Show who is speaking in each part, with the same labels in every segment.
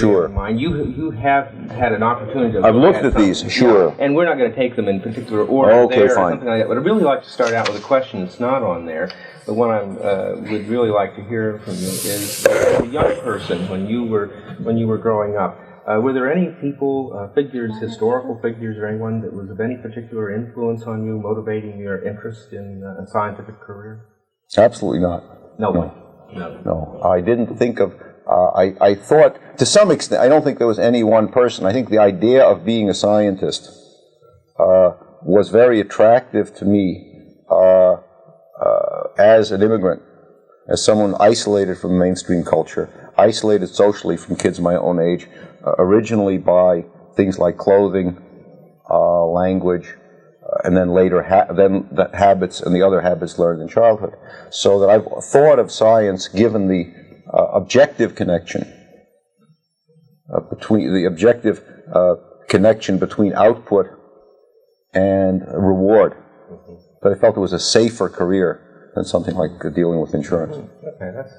Speaker 1: Sure.
Speaker 2: in mind. You have had an opportunity to
Speaker 1: I've looked at these, sure.
Speaker 2: Yeah, and we're not going to take them in particular order
Speaker 1: Okay,
Speaker 2: there
Speaker 1: fine.
Speaker 2: or something like that, but I'd really like to start out with a question that's not on there. The one I would really like to hear from you is, as a young person, when you were growing up, were there any people, figures, historical figures, or anyone that was of any particular influence on you, motivating your interest in a scientific career?
Speaker 1: Absolutely not.
Speaker 2: No.
Speaker 1: No. I didn't think of, I thought, to some extent, I don't think there was any one person. I think the idea of being a scientist was very attractive to me as an immigrant, as someone isolated from mainstream culture, isolated socially from kids my own age, originally by things like clothing, language, and then later the habits and the other habits learned in childhood. So that I've thought of science, given the objective connection between output and reward, that I felt it was a safer career than something like dealing with insurance.
Speaker 2: Okay, that's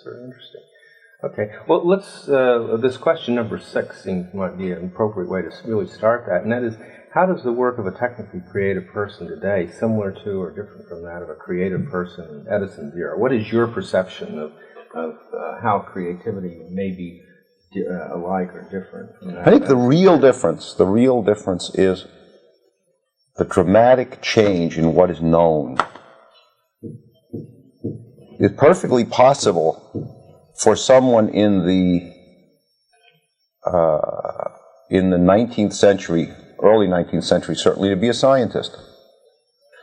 Speaker 2: very interesting. Okay, well, let's, this question number 6 seems might be an appropriate way to really start that, and that is, how does the work of a technically creative person today, similar to or different from that of a creative person in Edison's era? What is your perception of how creativity may be alike or different from that?
Speaker 1: I think the real difference is the dramatic change in what is known. It's perfectly possible for someone in the 19th century, early 19th century, certainly, to be a scientist.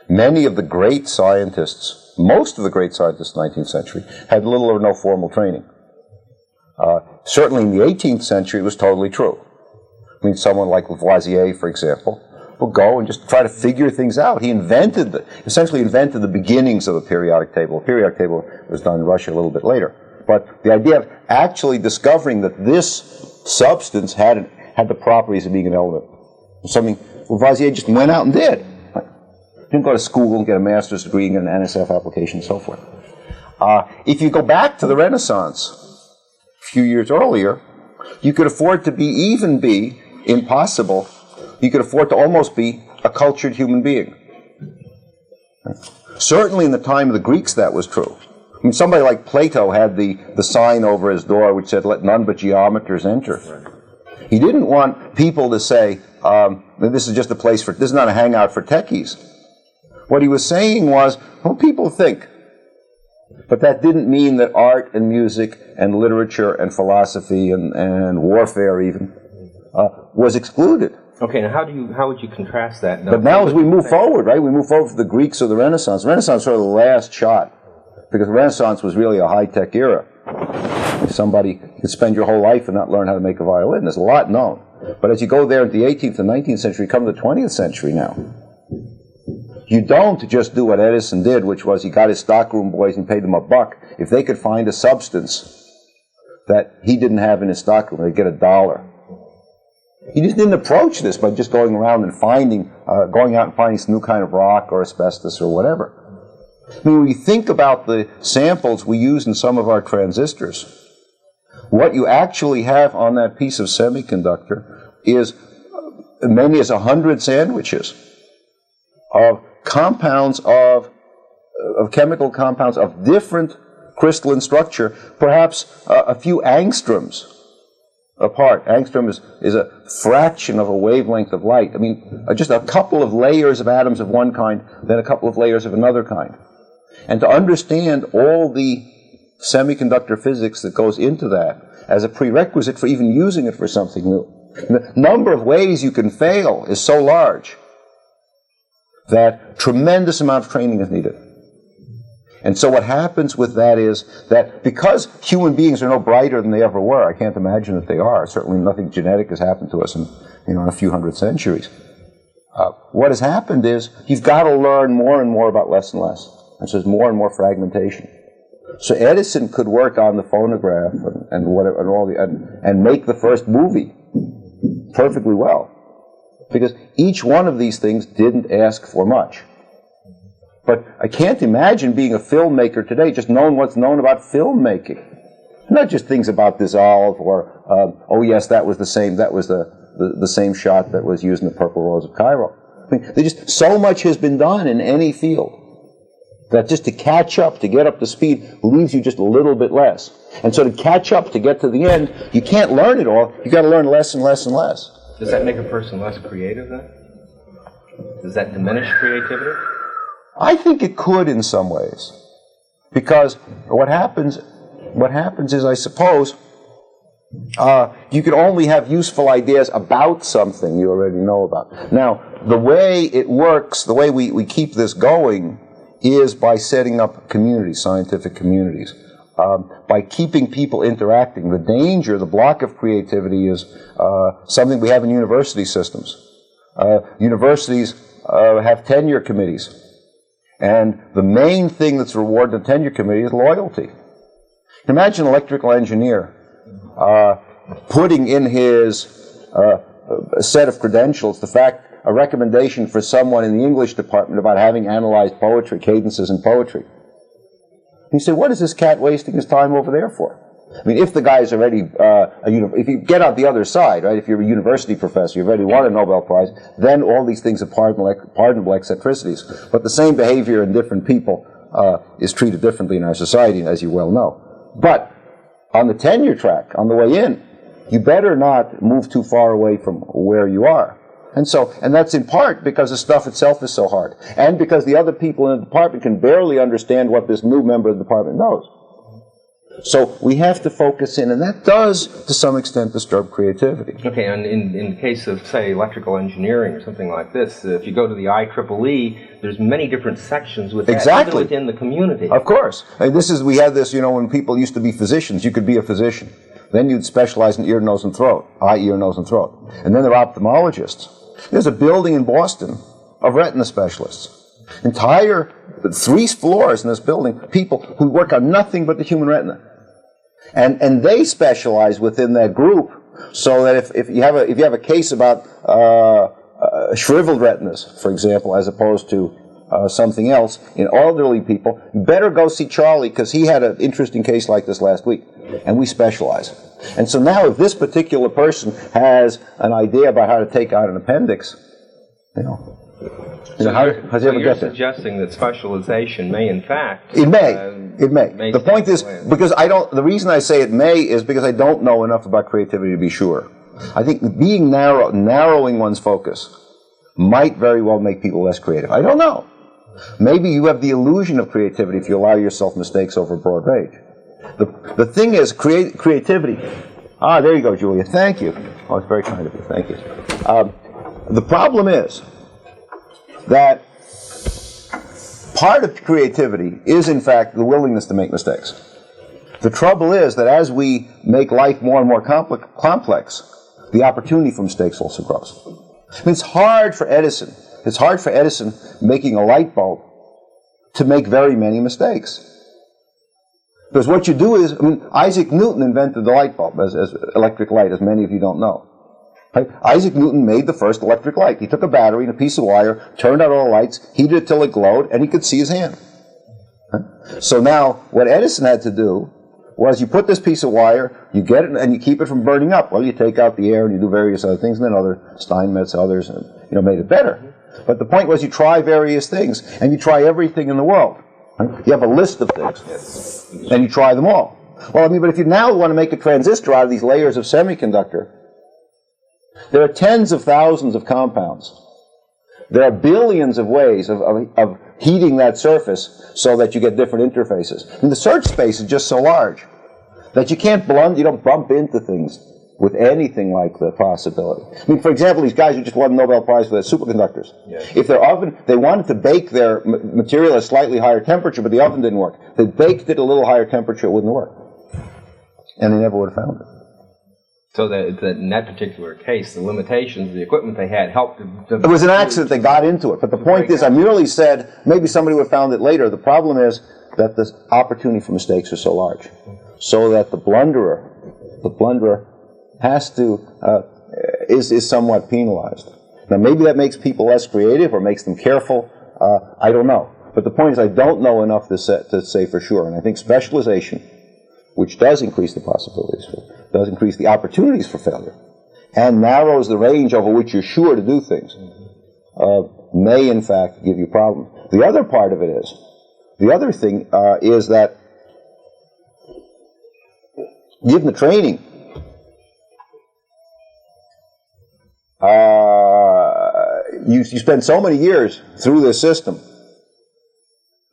Speaker 1: Many of the great scientists, most of the great scientists in the 19th century, had little or no formal training. Certainly in the 18th century, it was totally true. I mean, someone like Lavoisier, for example, would go and just try to figure things out. He essentially invented the beginnings of the periodic table. The periodic table was done in Russia a little bit later. But the idea of actually discovering that this substance had the properties of being an element, something Lavoisier just went out and did. Didn't go to school and get a master's degree and get an NSF application and so forth. If you go back to the Renaissance, a few years earlier, you could afford to be impossible. You could afford to almost be a cultured human being. Certainly in the time of the Greeks that was true. I mean, somebody like Plato had the sign over his door which said, "Let none but geometers enter." He didn't want people to say, this is just a place this is not a hangout for techies. What he was saying was, well, people think. But that didn't mean that art and music and literature and philosophy and warfare even was excluded.
Speaker 2: Okay, now how would you contrast that?
Speaker 1: But now as we move forward, right, we move forward to the Greeks or the Renaissance. The Renaissance was sort of the last shot, because the Renaissance was really a high-tech era. Somebody could spend your whole life and not learn how to make a violin. There's a lot known. But as you go there into the 18th and 19th century, come to the 20th century now, you don't just do what Edison did, which was he got his stockroom boys and paid them $1. If they could find a substance that he didn't have in his stockroom, they'd get $1. He just didn't approach this by just going around and going out and finding some new kind of rock or asbestos or whatever. I mean, when you think about the samples we use in some of our transistors, what you actually have on that piece of semiconductor is many as 100 sandwiches of compounds of chemical compounds of different crystalline structure, perhaps a few angstroms apart. Angstrom is a fraction of a wavelength of light. I mean, just a couple of layers of atoms of one kind, then a couple of layers of another kind. And to understand all the semiconductor physics that goes into that as a prerequisite for even using it for something new. The number of ways you can fail is so large that tremendous amount of training is needed. And so what happens with that is that because human beings are no brighter than they ever were, I can't imagine that they are. Certainly nothing genetic has happened to us in a few hundred centuries. What has happened is you've got to learn more and more about less and less. And so there's more and more fragmentation. So Edison could work on the phonograph and make the first movie perfectly well, because each one of these things didn't ask for much. But I can't imagine being a filmmaker today, just knowing what's known about filmmaking. Not just things about dissolve or, oh yes, that was the same shot that was used in the Purple Rose of Cairo. I mean, so much has been done in any field that just to catch up, to get up to speed, leaves you just a little bit less. And so to catch up, to get to the end, you can't learn it all. You've got to learn less and less and less.
Speaker 2: Does that make a person less creative then? Does that diminish creativity?
Speaker 1: I think it could in some ways. Because what happens is, I suppose, you can only have useful ideas about something you already know about. Now, the way it works, the way we keep this going, is by setting up communities, scientific communities, by keeping people interacting. The danger, the block of creativity is something we have in university systems. Universities have tenure committees. And the main thing that's rewarded in the tenure committee is loyalty. Imagine an electrical engineer putting in his set of credentials a recommendation for someone in the English department about having analyzed poetry, cadences in poetry. He said, what is this cat wasting his time over there for? I mean, if the guy is already, if you get out the other side, right, if you're a university professor, you've already won a Nobel Prize, then all these things are pardonable eccentricities. But the same behavior in different people is treated differently in our society, as you well know. But on the tenure track, on the way in, you better not move too far away from where you are. And that's in part because the stuff itself is so hard, and because the other people in the department can barely understand what this new member of the department knows. So we have to focus in, and that does, to some extent, disturb creativity.
Speaker 2: Okay, and in the case of, say, electrical engineering or something like this, if you go to the IEEE, there's many different sections within within the community.
Speaker 1: Of course. And we had this, when people used to be physicians, you could be a physician. Then you'd specialize in ear, nose, and throat, eye, ear, nose, and throat. And then there are ophthalmologists. There's a building in Boston of retina specialists. Entire 3 floors in this building, people who work on nothing but the human retina. And they specialize within that group, so that if you have a case about shriveled retinas, for example, as opposed to something else in elderly people, you better go see Charlie, because he had an interesting case like this last week, and we specialize. And so now if this particular person has an idea about how to take out an appendix, how does he ever get there?
Speaker 2: Suggesting that specialization may, in fact...
Speaker 1: It may. The point is, because the reason I say it may is because I don't know enough about creativity to be sure. I think being narrowing one's focus might very well make people less creative. I don't know. Maybe you have the illusion of creativity if you allow yourself mistakes over a broad range. The thing is, creativity... there you go, Julia. Thank you. Oh, it's very kind of you. Thank you. The problem is that part of creativity is, in fact, the willingness to make mistakes. The trouble is that as we make life more and more complex, the opportunity for mistakes also grows. I mean, it's hard for Edison making a light bulb to make very many mistakes. Because what you do is, Isaac Newton invented the light bulb as electric light, as many of you don't know. Right? Isaac Newton made the first electric light. He took a battery and a piece of wire, turned out all the lights, heated it till it glowed, and he could see his hand. Right? So now, what Edison had to do was you put this piece of wire, you get it, and you keep it from burning up. Well, you take out the air and you do various other things, and then Steinmetz, others, made it better. But the point was you try various things, and you try everything in the world. Right? You have a list of things, and you try them all. Well, but if you now want to make a transistor out of these layers of semiconductor, there are tens of thousands of compounds. There are billions of ways of heating that surface so that you get different interfaces. And the search space is just so large that you don't bump into things with anything like the possibility. For example, these guys who just won the Nobel Prize for their superconductors. Yeah. If their oven, they wanted to bake their material at a slightly higher temperature, but the oven didn't work. They baked it at a little higher temperature, it wouldn't work. And they never would have found it.
Speaker 2: So that in that particular case, the limitations of the equipment they had helped to...
Speaker 1: It was an accident, they got into it. But the point is, I merely said, maybe somebody would have found it later. The problem is that the opportunity for mistakes are so large. So that the blunderer has to, is somewhat penalized. Now maybe that makes people less creative or makes them careful. I don't know. But the point is, I don't know enough to say for sure. And I think specialization which does increase the possibilities, does increase the opportunities for failure, and narrows the range over which you're sure to do things, may in fact give you problems. The other part of it is, the other thing is that given the training, you spend so many years through this system.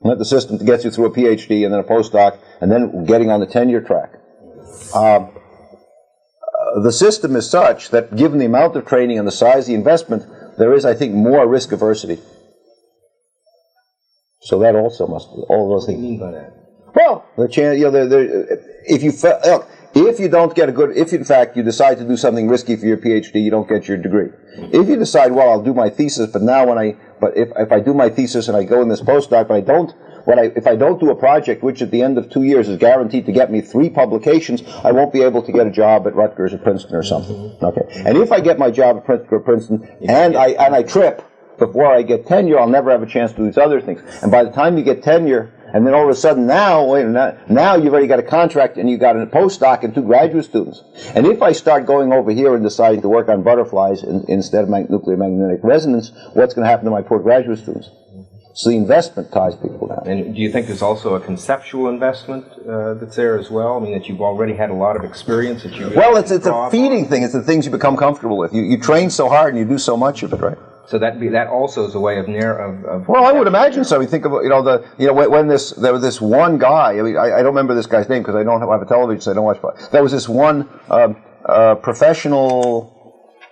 Speaker 1: Let the system gets you through a PhD and then a postdoc and then getting on the tenure track. The system is such that given the amount of training and the size of the investment, there is, I think, more risk aversity. So that also must, all those things.
Speaker 2: What do you mean by that?
Speaker 1: Well, the chance, if you don't get a good, if in fact you decide to do something risky for your PhD, you don't get your degree. If you decide, well, I'll do my thesis, but now if I do my thesis and I go in this postdoc, but if I don't do a project which at the end of 2 years is guaranteed to get me 3 publications, I won't be able to get a job at Rutgers or Princeton or something. Okay. And if I get my job at Rutgers or Princeton and I trip before I get tenure, I'll never have a chance to do these other things. And by the time you get tenure, and then all of a sudden now you've already got a contract and you've got a postdoc and 2 graduate students. And if I start going over here and deciding to work on butterflies instead of nuclear magnetic resonance, what's going to happen to my poor graduate students? So the investment ties people down.
Speaker 2: And do you think there's also a conceptual investment that's there as well? I mean, that you've already had a lot of experience that you really
Speaker 1: Well, it's a feeding thing. It's the things you become comfortable with. You train so hard and you do so much of it, right?
Speaker 2: So that also is a way of
Speaker 1: Well, I would imagine so. I mean, think about when there was this one guy. I mean, I don't remember this guy's name because I don't have a television, so I don't watch. But there was this one professional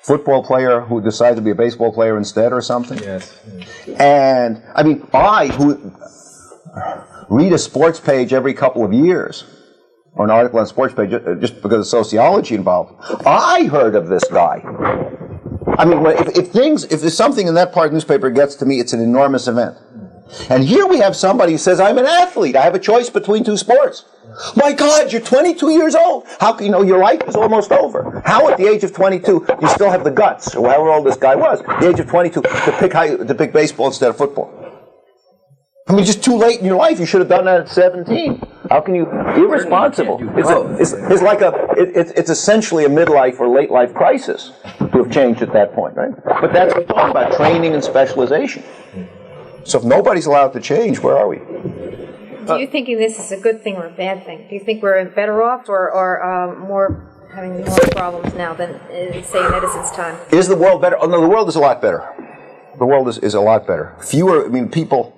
Speaker 1: football player who decided to be a baseball player instead, or something.
Speaker 2: Yes.
Speaker 1: And I mean, who read a sports page every couple of years, or an article on a sports page, just because of sociology involved. I heard of this guy. I mean, if there's something in that part of the newspaper gets to me, it's an enormous event. And here we have somebody who says, I'm an athlete. I have a choice between 2 sports. My God, you're 22 years old. How can your life is almost over? How at the age of 22 you still have the guts, or however old this guy was, at the age of 22, to pick baseball instead of football? I mean, just too late in your life. You should have done that at 17. How can you? Irresponsible. It's essentially a midlife or late life crisis to have changed at that point, right? But that's what we're talking about, training and specialization. So if nobody's allowed to change, where are we?
Speaker 3: Do you think this is a good thing or a bad thing? Do you think we're better off or having more problems now than, say, in Edison's time?
Speaker 1: Is the world better? Oh, no, the world is a lot better. The world is a lot better. Fewer, people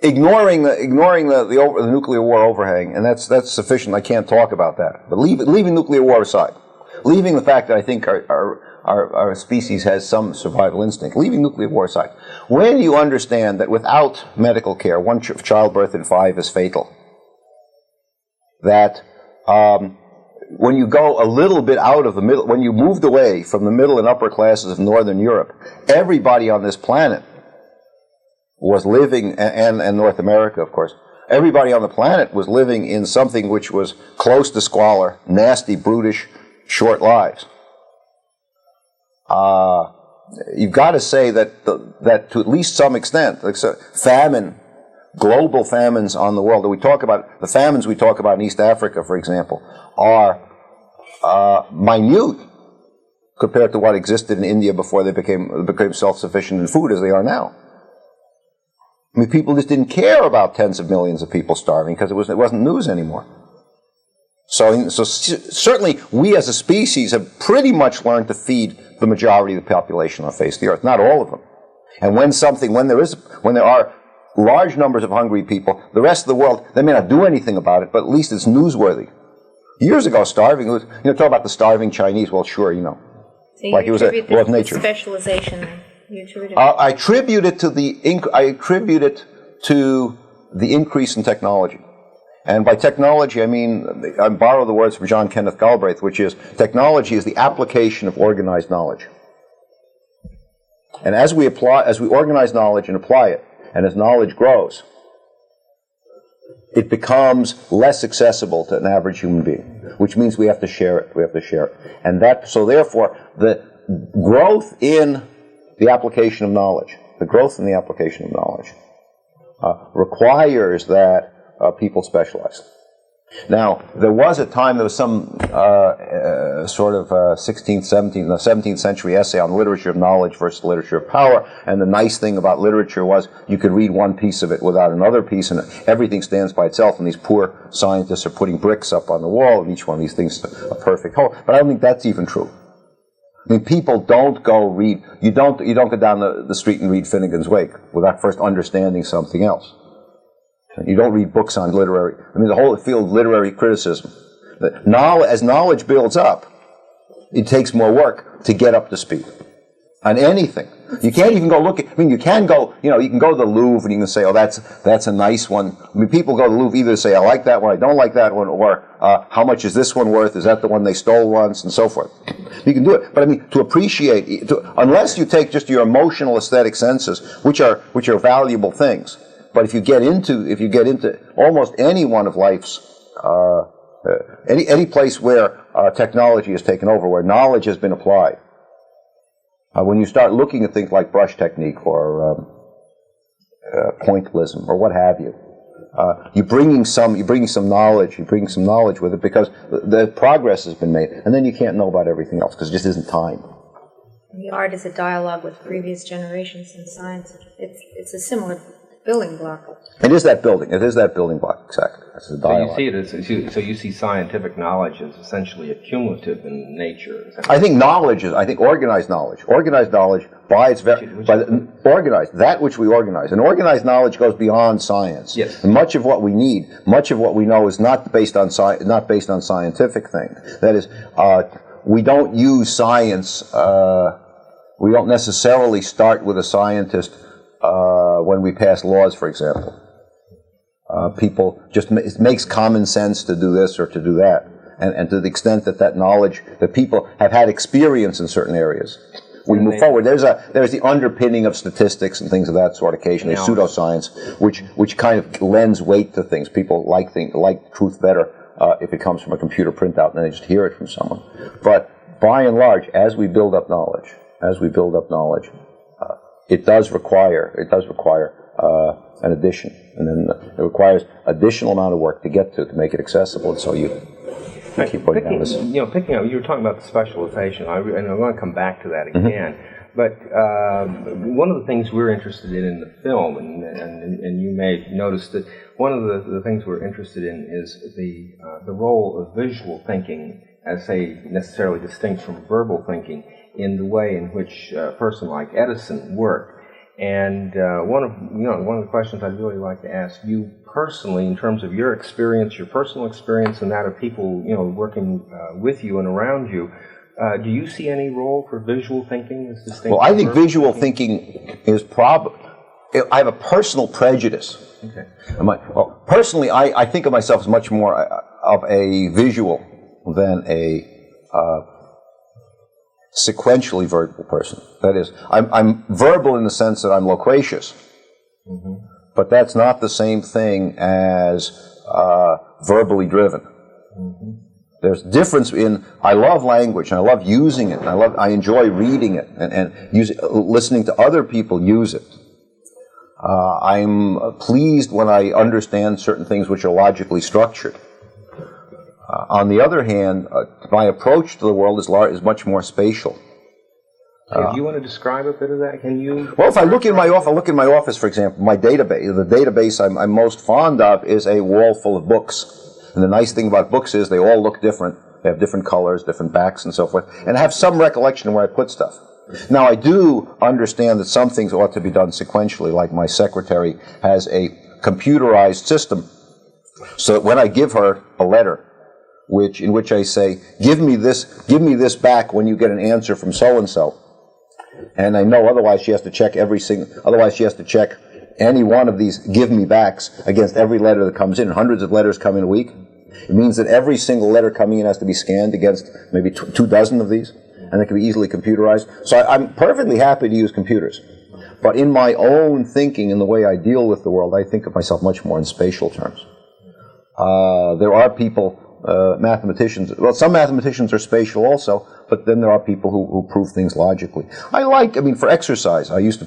Speaker 1: ignoring the nuclear war overhang, and that's sufficient. I can't talk about that. But leaving nuclear war aside, leaving the fact that I think our species has some survival instinct, leaving nuclear war aside, when you understand that without medical care, one childbirth in 5 is fatal, that when you go a little bit out of the middle, when you moved away from the middle and upper classes of Northern Europe, everybody on this planet was living, and North America, of course, everybody on the planet was living in something which was close to squalor, nasty, brutish, short lives. You've got to say that to at least some extent, like famine, global famines on the world, that we talk about, the famines we talk about in East Africa, for example, are minute compared to what existed in India before they became self-sufficient in food as they are now. I mean, people just didn't care about tens of millions of people starving because it wasn't news anymore. So certainly we as a species have pretty much learned to feed the majority of the population on the face of the earth, not all of them. And when there are large numbers of hungry people, the rest of the world, they may not do anything about it, but at least it's newsworthy. Years ago, starving was, talk about the starving Chinese, well, sure,
Speaker 3: So
Speaker 1: like it was a law of nature.
Speaker 3: Specialization.
Speaker 1: I attribute it to the increase in technology. And by technology, I mean, I borrow the words from John Kenneth Galbraith, which is, technology is the application of organized knowledge. And as we organize knowledge and apply it, and as knowledge grows, it becomes less accessible to an average human being, which means we have to share it. And so therefore, the growth in the application of knowledge, requires that people specialize. Now, there was a time, there was some sort of 17th century essay on literature of knowledge versus literature of power, and the nice thing about literature was you could read one piece of it without another piece, and everything stands by itself, and these poor scientists are putting bricks up on the wall, and each one of these things is a perfect whole. But I don't think that's even true. I mean, people don't go read, you don't go down the street and read Finnegan's Wake without first understanding something else. You don't read books on literary, I mean, the whole field of literary criticism. As knowledge builds up, it takes more work to get up to speed on anything. You can't even go look at, I mean, you can go, you can go to the Louvre and you can say, oh, that's a nice one. I mean, people go to the Louvre either say, I like that one, I don't like that one, or how much is this one worth? Is that the one they stole once? And so forth. You can do it. But I mean, to appreciate, unless you take just your emotional aesthetic senses, which are valuable things. But if you get into almost any one of life's, any place where technology has taken over, where knowledge has been applied, when you start looking at things like brush technique or pointillism or what have you, you're bringing some knowledge with it because the progress has been made, and then you can't know about everything else because it just isn't time.
Speaker 3: The art is a dialogue with previous generations in science. It's a similar building block.
Speaker 1: It is that building block, exactly. It's a dialogue.
Speaker 2: So you see it as, so you see scientific knowledge as essentially accumulative in nature.
Speaker 1: I think organized knowledge by its that which we organize. And organized knowledge goes beyond science.
Speaker 2: Yes.
Speaker 1: And much of what we need, much of what we know is not based on scientific things. That is, we don't use science, we don't necessarily start with a scientist when we pass laws, for example. People just, it makes common sense to do this or to do that. And to the extent that knowledge, that people have had experience in certain areas, we move forward. There's the underpinning of statistics and things of that sort occasionally, pseudoscience, which kind of lends weight to things. People like truth better if it comes from a computer printout than they just hear it from someone. But by and large, as we build up knowledge, it does require an addition, and then it requires additional amount of work to get to make it accessible. And so you keep putting down this.
Speaker 2: Picking up, you were talking about the specialization, and I want to come back to that again. Mm-hmm. But one of the things we're interested in the film, and you may notice that one of the things we're interested in is the role of visual thinking, as say necessarily distinct from verbal thinking, in the way in which a person like Edison worked. And one of the questions I'd really like to ask you personally, in terms of your experience, your personal experience, and that of people working with you and around you, do you see any role for visual thinking as distinct?
Speaker 1: Well, I think visual thinking is I have a personal prejudice.
Speaker 2: Okay.
Speaker 1: Personally, I think of myself as much more of a visual than a sequentially verbal person. That is, I'm verbal in the sense that I'm loquacious, mm-hmm. but that's not the same thing as verbally driven. Mm-hmm. There's difference in, I love language, and I love using it, and I enjoy reading it, and listening to other people use it. I'm pleased when I understand certain things which are logically structured. On the other hand, my approach to the world is much more spatial.
Speaker 2: Do you want to describe a bit of that? Can you?
Speaker 1: Well, if I look in my office, for example, the database I'm most fond of is a wall full of books. And the nice thing about books is they all look different. They have different colors, different backs, and so forth. And I have some recollection of where I put stuff. Now, I do understand that some things ought to be done sequentially, like my secretary has a computerized system, so that when I give her a letter, in which I say, give me this back when you get an answer from so-and-so. And I know otherwise she has to check any one of these give me backs against every letter that comes in. Hundreds of letters come in a week. It means that every single letter coming in has to be scanned against maybe 24 of these, and they can be easily computerized. So I'm perfectly happy to use computers. But in my own thinking, in the way I deal with the world, I think of myself much more in spatial terms. There are people, mathematicians, well, some mathematicians are spatial also, but then there are people who prove things logically. For exercise, I used to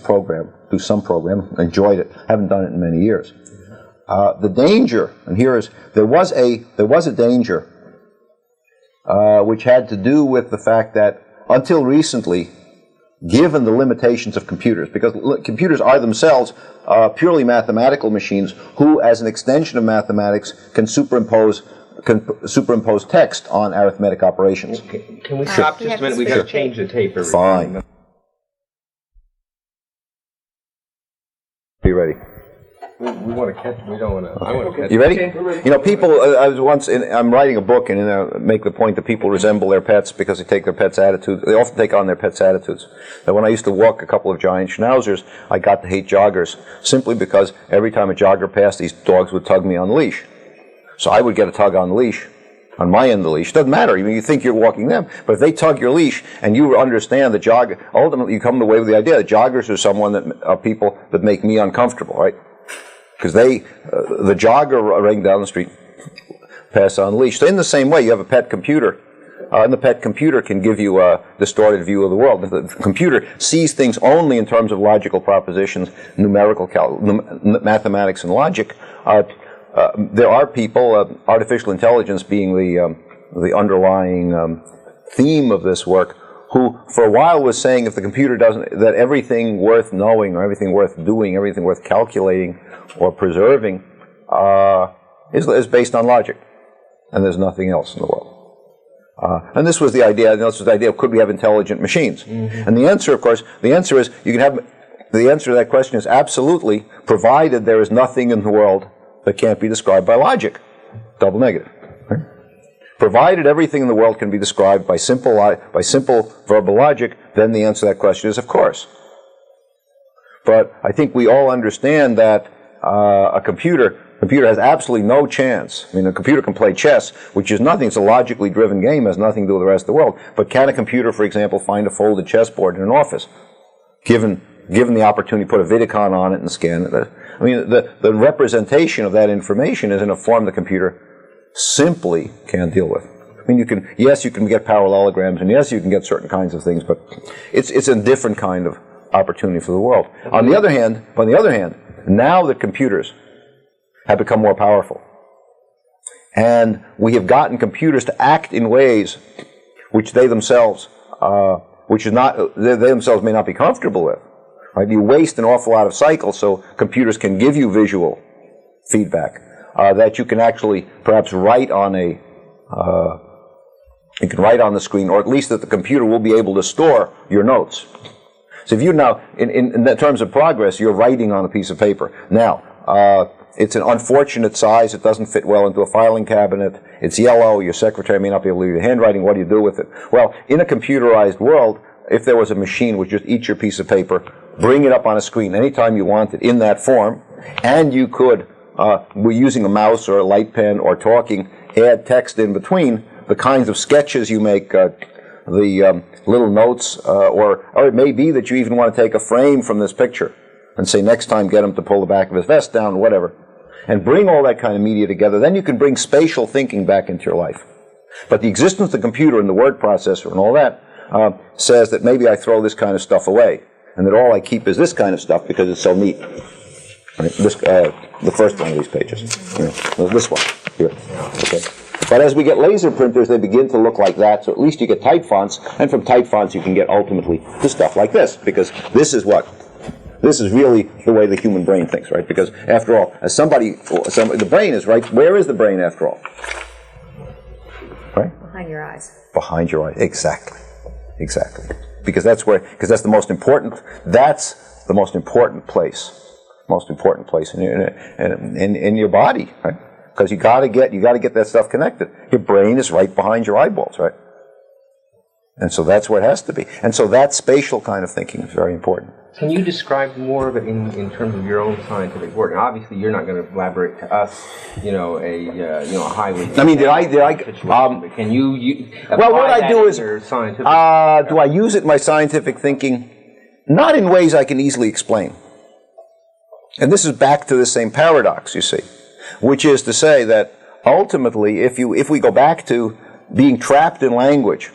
Speaker 1: do some program, enjoyed it, haven't done it in many years. The danger, and there was a danger which had to do with the fact that until recently, given the limitations of computers, because computers are themselves purely mathematical machines who, as an extension of mathematics, can superimpose text on arithmetic operations.
Speaker 2: Can we stop just a minute? We've got to change the tape.
Speaker 1: Fine. Are you ready?
Speaker 2: We want to catch. We don't want to. I want to catch.
Speaker 1: You ready?
Speaker 2: Okay.
Speaker 1: You know, people. I'm writing a book, and make the point that people resemble their pets because they take their pets' attitudes. They often take on their pets' attitudes. And when I used to walk a couple of giant schnauzers, I got to hate joggers simply because every time a jogger passed, these dogs would tug me on the leash. So I would get a tug on the leash, on my end of the leash. Doesn't matter. I mean, you think you're walking them, but if they tug your leash and you understand the jogger, ultimately you come away with the idea that joggers are people that make me uncomfortable, right? Because the jogger running down the street pass on the leash. So in the same way, you have a pet computer, and the pet computer can give you a distorted view of the world. The computer sees things only in terms of logical propositions, numerical mathematics, and logic. There are people, artificial intelligence being the underlying theme of this work, who for a while was saying if the computer that everything worth knowing or everything worth doing, everything worth calculating or preserving is based on logic, and there's nothing else in the world. And this was the idea. This was the idea of could we have intelligent machines? Mm-hmm. And the answer, of course, the answer is you can have. The answer to that question is absolutely, provided there is nothing in the world that can't be described by logic. Double negative. Right? Provided everything in the world can be described by simple verbal logic, then the answer to that question is of course. But I think we all understand that a computer has absolutely no chance. I mean, a computer can play chess, which is nothing. It's a logically driven game, has nothing to do with the rest of the world. But can a computer, for example, find a folded chessboard in an office, given the opportunity to put a Vidicon on it and scan it? I mean, the representation of that information is in a form the computer simply can't deal with. I mean, you can get parallelograms, and yes, you can get certain kinds of things, but it's a different kind of opportunity for the world. On the other hand, now that computers have become more powerful, and we have gotten computers to act in ways which they themselves may not be comfortable with. Right? You waste an awful lot of cycles, so computers can give you visual feedback that you can actually perhaps write on the screen, or at least that the computer will be able to store your notes. So if you now, in terms of progress, you're writing on a piece of paper. Now, it's an unfortunate size. It doesn't fit well into a filing cabinet. It's yellow. Your secretary may not be able to read your handwriting. What do you do with it? Well, in a computerized world, if there was a machine which just eats your piece of paper, bring it up on a screen anytime you want it in that form, and you could, using a mouse or a light pen or talking, add text in between, the kinds of sketches you make, the little notes, or it may be that you even want to take a frame from this picture and say next time get him to pull the back of his vest down, whatever, and bring all that kind of media together. Then you can bring spatial thinking back into your life. But the existence of the computer and the word processor and all that says that maybe I throw this kind of stuff away, and that all I keep is this kind of stuff because it's so neat. Right? The first one of these pages, this one here. Okay. But as we get laser printers, they begin to look like that. So at least you get type fonts, and from type fonts you can get ultimately to stuff like this, because this is really the way the human brain thinks, right? Because after all, the brain is right. Where is the brain after all? Right?
Speaker 3: Behind your eyes.
Speaker 1: Behind your eyes, exactly. Because that's the most important. That's the most important place. Most important place in your body, right? Because you got to get that stuff connected. Your brain is right behind your eyeballs, right? And so that's where it has to be. And so that spatial kind of thinking is very important.
Speaker 2: Can you describe more of it in terms of your own scientific work? Now, obviously, you're not going to elaborate to us, a highly.
Speaker 1: I mean, did I?
Speaker 2: But can you?
Speaker 1: Well, what I do is,
Speaker 2: scientific.
Speaker 1: Do I use it in my scientific thinking? Not in ways I can easily explain. And this is back to the same paradox, you see, which is to say that ultimately, if we go back to being trapped in language,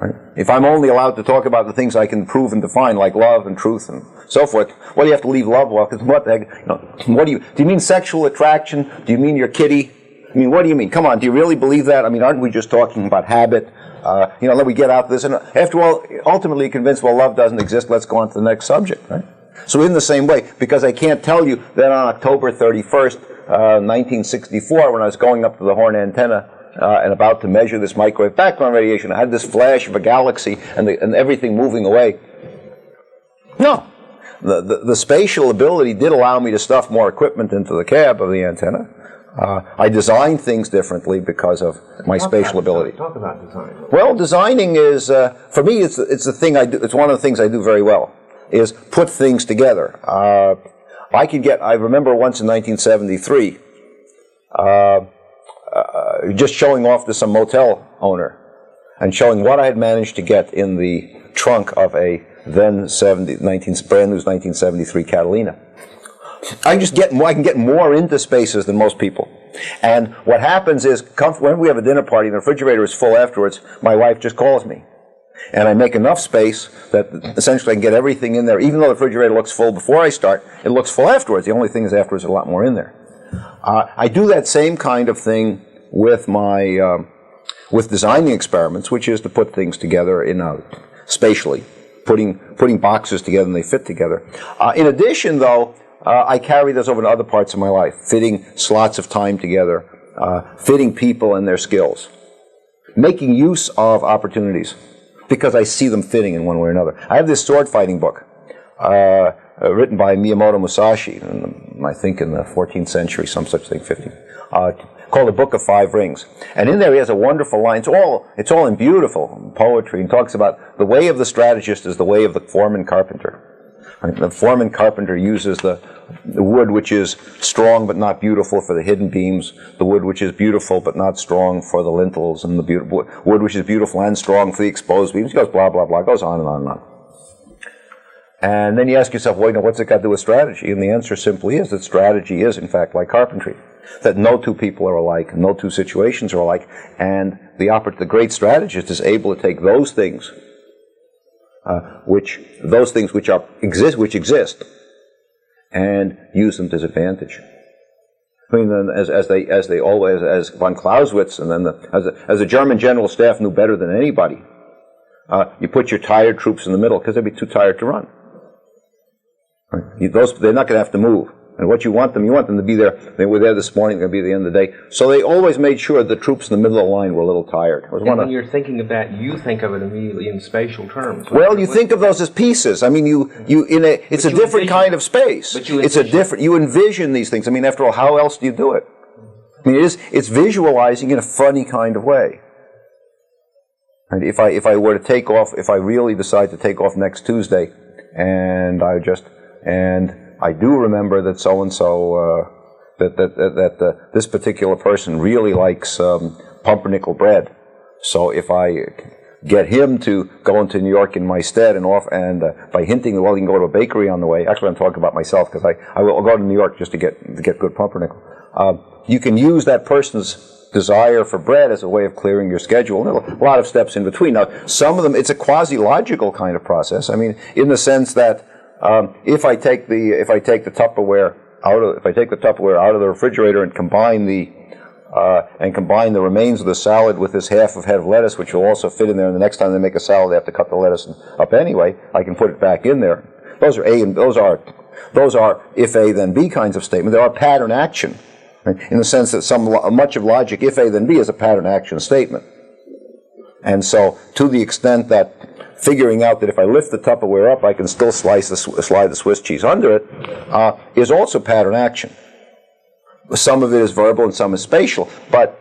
Speaker 1: Right? If I'm only allowed to talk about the things I can prove and define, like love and truth and so forth, well, you have to leave love well, because what the heck, what do you mean sexual attraction? Do you mean your kitty? I mean, what do you mean? Come on, do you really believe that? I mean, aren't we just talking about habit? Let me get out this, and after all, ultimately convinced, well, love doesn't exist, let's go on to the next subject, right? So in the same way, because I can't tell you that on October 31st, 1964, when I was going up to the Horn antenna and about to measure this microwave background radiation, I had this flash of a galaxy and everything moving away. No. The spatial ability did allow me to stuff more equipment into the cab of the antenna. I designed things differently because of my spatial ability.
Speaker 2: Talk about design.
Speaker 1: Well, designing is, for me, it's the thing I do. It's one of the things I do very well, is put things together. I remember once in 1973, just showing off to some motel owner and showing what I had managed to get in the trunk of a then brand new 1973 Catalina. I can get more into spaces than most people. And what happens is, when we have a dinner party and the refrigerator is full afterwards, my wife just calls me. And I make enough space that essentially I can get everything in there. Even though the refrigerator looks full before I start, it looks full afterwards. The only thing is afterwards there's a lot more in there. I do that same kind of thing with my with designing experiments, which is to put things together spatially, putting boxes together and they fit together. In addition, though, I carry this over to other parts of my life, fitting slots of time together, fitting people and their skills, making use of opportunities, because I see them fitting in one way or another. I have this sword fighting book written by Miyamoto Musashi, I think in the 14th century, some such thing, 15th, called The Book of Five Rings. And in there he has a wonderful line. It's all in beautiful poetry, and talks about the way of the strategist is the way of the foreman carpenter. The foreman carpenter uses the wood which is strong but not beautiful for the hidden beams, the wood which is beautiful but not strong for the lintels, and the wood which is beautiful and strong for the exposed beams. It goes blah, blah, blah, goes on and on and on. And then you ask yourself, well, what's it got to do with strategy? And the answer simply is that strategy is, in fact, like carpentry. That no two people are alike, no two situations are alike, and the great strategist is able to take those things which exist, and use them to his advantage. I mean, as von Clausewitz, and then as the German general staff knew better than anybody, you put your tired troops in the middle because they'd be too tired to run. Right? They're not going to have to move. And what you want them to be there. They were there this morning, they're going to be at the end of the day. So they always made sure the troops in the middle of the line were a little tired.
Speaker 2: And when you're thinking of that, you think of it immediately in spatial terms.
Speaker 1: Well, you think of those as pieces. I mean, it's a different kind of space. You envision these things. I mean, after all, how else do you do it? I mean, it's visualizing in a funny kind of way. And if I were to take off, if I really decide to take off next Tuesday, and I do remember that so-and-so, this particular person really likes pumpernickel bread. So if I get him to go into New York in my stead and by hinting, well, you can go to a bakery on the way. Actually, I'm talking about myself because I will go to New York just to get good pumpernickel. You can use that person's desire for bread as a way of clearing your schedule. There are a lot of steps in between. Now, some of them, it's a quasi-logical kind of process. I mean, in the sense that if I take the Tupperware out of the refrigerator and combine the remains of the salad with this half of head of lettuce, which will also fit in there, and the next time they make a salad, they have to cut the lettuce up anyway. I can put it back in there. Those are if A then B kinds of statement. There are pattern action, right? In the sense that much of logic, if A then B, is a pattern action statement. And so, to the extent that figuring out that if I lift the Tupperware up, I can still slide the Swiss cheese under it, is also pattern action. Some of it is verbal and some is spatial, but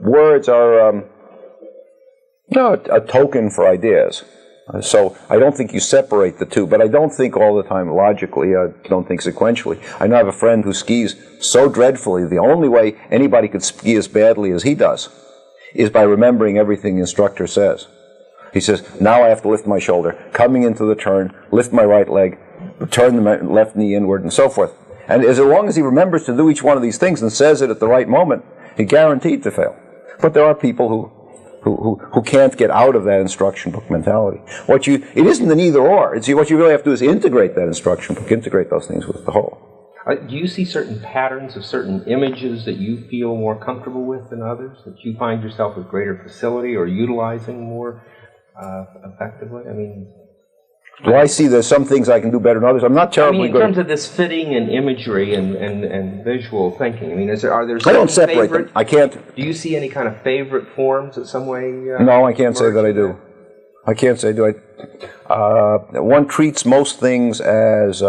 Speaker 1: words are a token for ideas. So I don't think you separate the two, but I don't think all the time logically. I don't think sequentially. I know I have a friend who skis so dreadfully. The only way anybody could ski as badly as he does is by remembering everything the instructor says. He says, now I have to lift my shoulder, coming into the turn, lift my right leg, turn the left knee inward, and so forth. And as long as he remembers to do each one of these things and says it at the right moment, he's guaranteed to fail. But there are people who can't get out of that instruction book mentality. It isn't an either or. It's what you really have to do is integrate that instruction book, integrate those things with the whole.
Speaker 2: Do you see certain patterns of certain images that you feel more comfortable with than others, that you find yourself with greater facility or utilizing more effectively? I mean,
Speaker 1: do I see there's some things I can do better than others? I'm not terribly good.
Speaker 2: In terms of this fitting and imagery and visual thinking, I mean, are there?
Speaker 1: I don't separate them. I can't.
Speaker 2: Do you see any kind of favorite forms that some way?
Speaker 1: No, I can't say that I do. I can't say do I. One treats most things as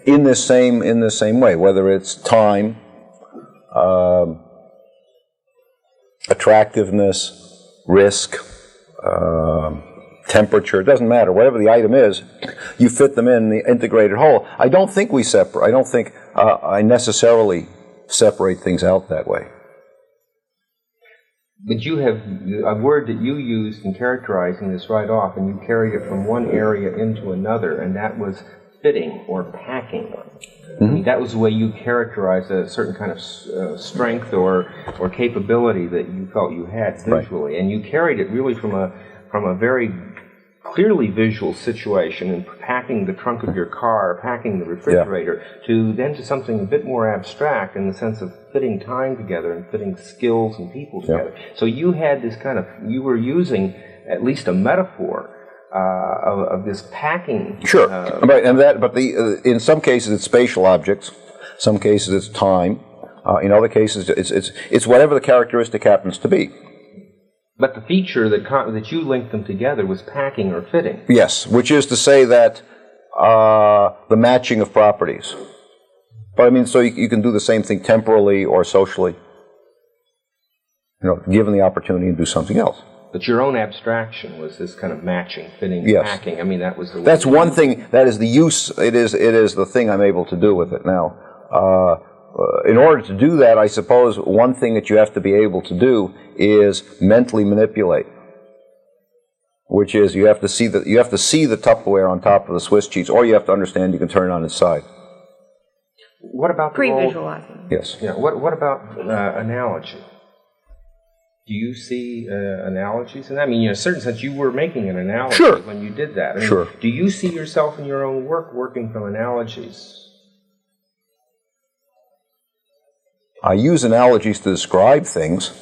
Speaker 1: in this same way, whether it's time, attractiveness, risk. Temperature, it doesn't matter. Whatever the item is, you fit them in the integrated whole. I don't think we separate. I don't think I necessarily separate things out that way.
Speaker 2: But you have a word that you used in characterizing this right off, and you carried it from one area into another, and that was fitting or packing. Mm-hmm. I mean, that was the way you characterized a certain kind of strength or capability that you felt you had visually, right. And you carried it really from a very clearly visual situation and packing the trunk of your car, packing the refrigerator, to something a bit more abstract in the sense of fitting time together and fitting skills and people together. So you had this you were using at least a metaphor of this packing.
Speaker 1: Sure, right, but in some cases it's spatial objects, some cases it's time, in other cases it's whatever the characteristic happens to be.
Speaker 2: But the feature that you linked them together was packing or fitting.
Speaker 1: Yes, which is to say that the matching of properties. But I mean, so you can do the same thing temporally or socially, given the opportunity to do something else.
Speaker 2: But your own abstraction was this kind of matching, fitting, packing. I mean, that was the way.
Speaker 1: That's one thing. That is the use. It is the thing I'm able to do with it now. In order to do that, I suppose one thing that you have to be able to do is mentally manipulate, which is you have to see the Tupperware on top of the Swiss cheese, or you have to understand you can turn it on its side.
Speaker 2: What about
Speaker 3: pre-visualizing?
Speaker 1: Yes.
Speaker 2: Yeah. What about analogy? Do you see analogies in that? I mean, in a certain sense, you were making an analogy when you did that. I mean,
Speaker 1: sure.
Speaker 2: Do you see yourself in your own work working from analogies?
Speaker 1: I use analogies to describe things.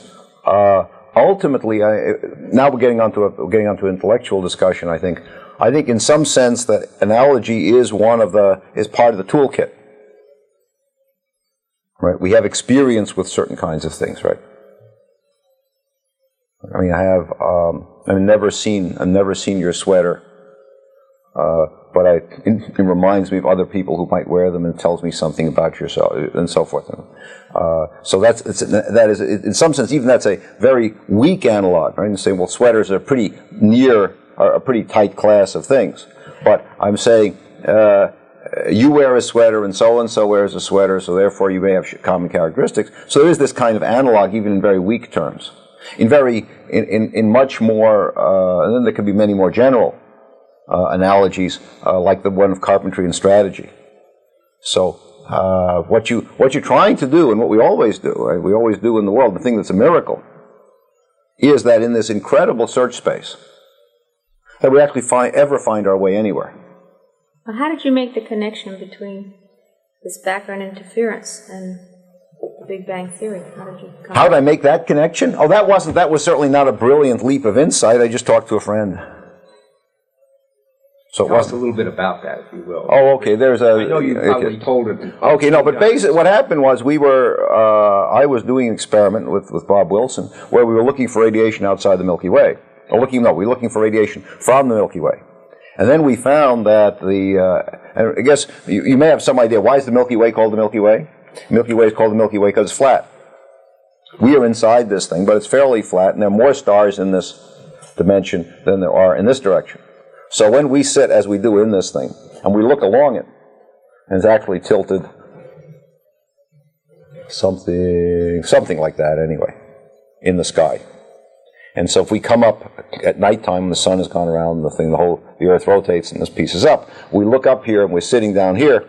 Speaker 1: Ultimately, now we're getting onto intellectual discussion. I think in some sense that analogy is part of the toolkit. Right? We have experience with certain kinds of things, right? I mean, I've never seen your sweater, but it reminds me of other people who might wear them and tells me something about yourself and so forth. So that is in some sense, even that's a very weak analog, right? And say, well, sweaters are a pretty tight class of things. But I'm saying you wear a sweater and so wears a sweater, so therefore you may have common characteristics. So there is this kind of analog, even in very weak terms. In much more, and then there could be many more general analogies, like the one of carpentry and strategy. So what you're trying to do, and what we always do, right? We always do in the world, the thing that's a miracle, is that in this incredible search space, that we actually ever find our way anywhere.
Speaker 3: Well, how did you make the connection between this background interference and the Big Bang Theory? How did
Speaker 1: I make that connection? Oh, that was certainly not a brilliant leap of insight. I just talked to a friend. So
Speaker 2: tell us a little bit about that, if you will.
Speaker 1: Oh, okay.
Speaker 2: I know you probably told it.
Speaker 1: Okay, no, but basically what happened was I was doing an experiment with Bob Wilson where we were looking for radiation outside the Milky Way. We were looking for radiation from the Milky Way. And then we found that I guess you may have some idea, why is the Milky Way called the Milky Way? The Milky Way is called the Milky Way because it's flat. We are inside this thing, but it's fairly flat, and there are more stars in this dimension than there are in this direction. So when we sit, as we do in this thing, and we look along it, and it's actually tilted something like that anyway, in the sky. And so if we come up at nighttime when the sun has gone around the Earth rotates and this piece is up, we look up here and we're sitting down here,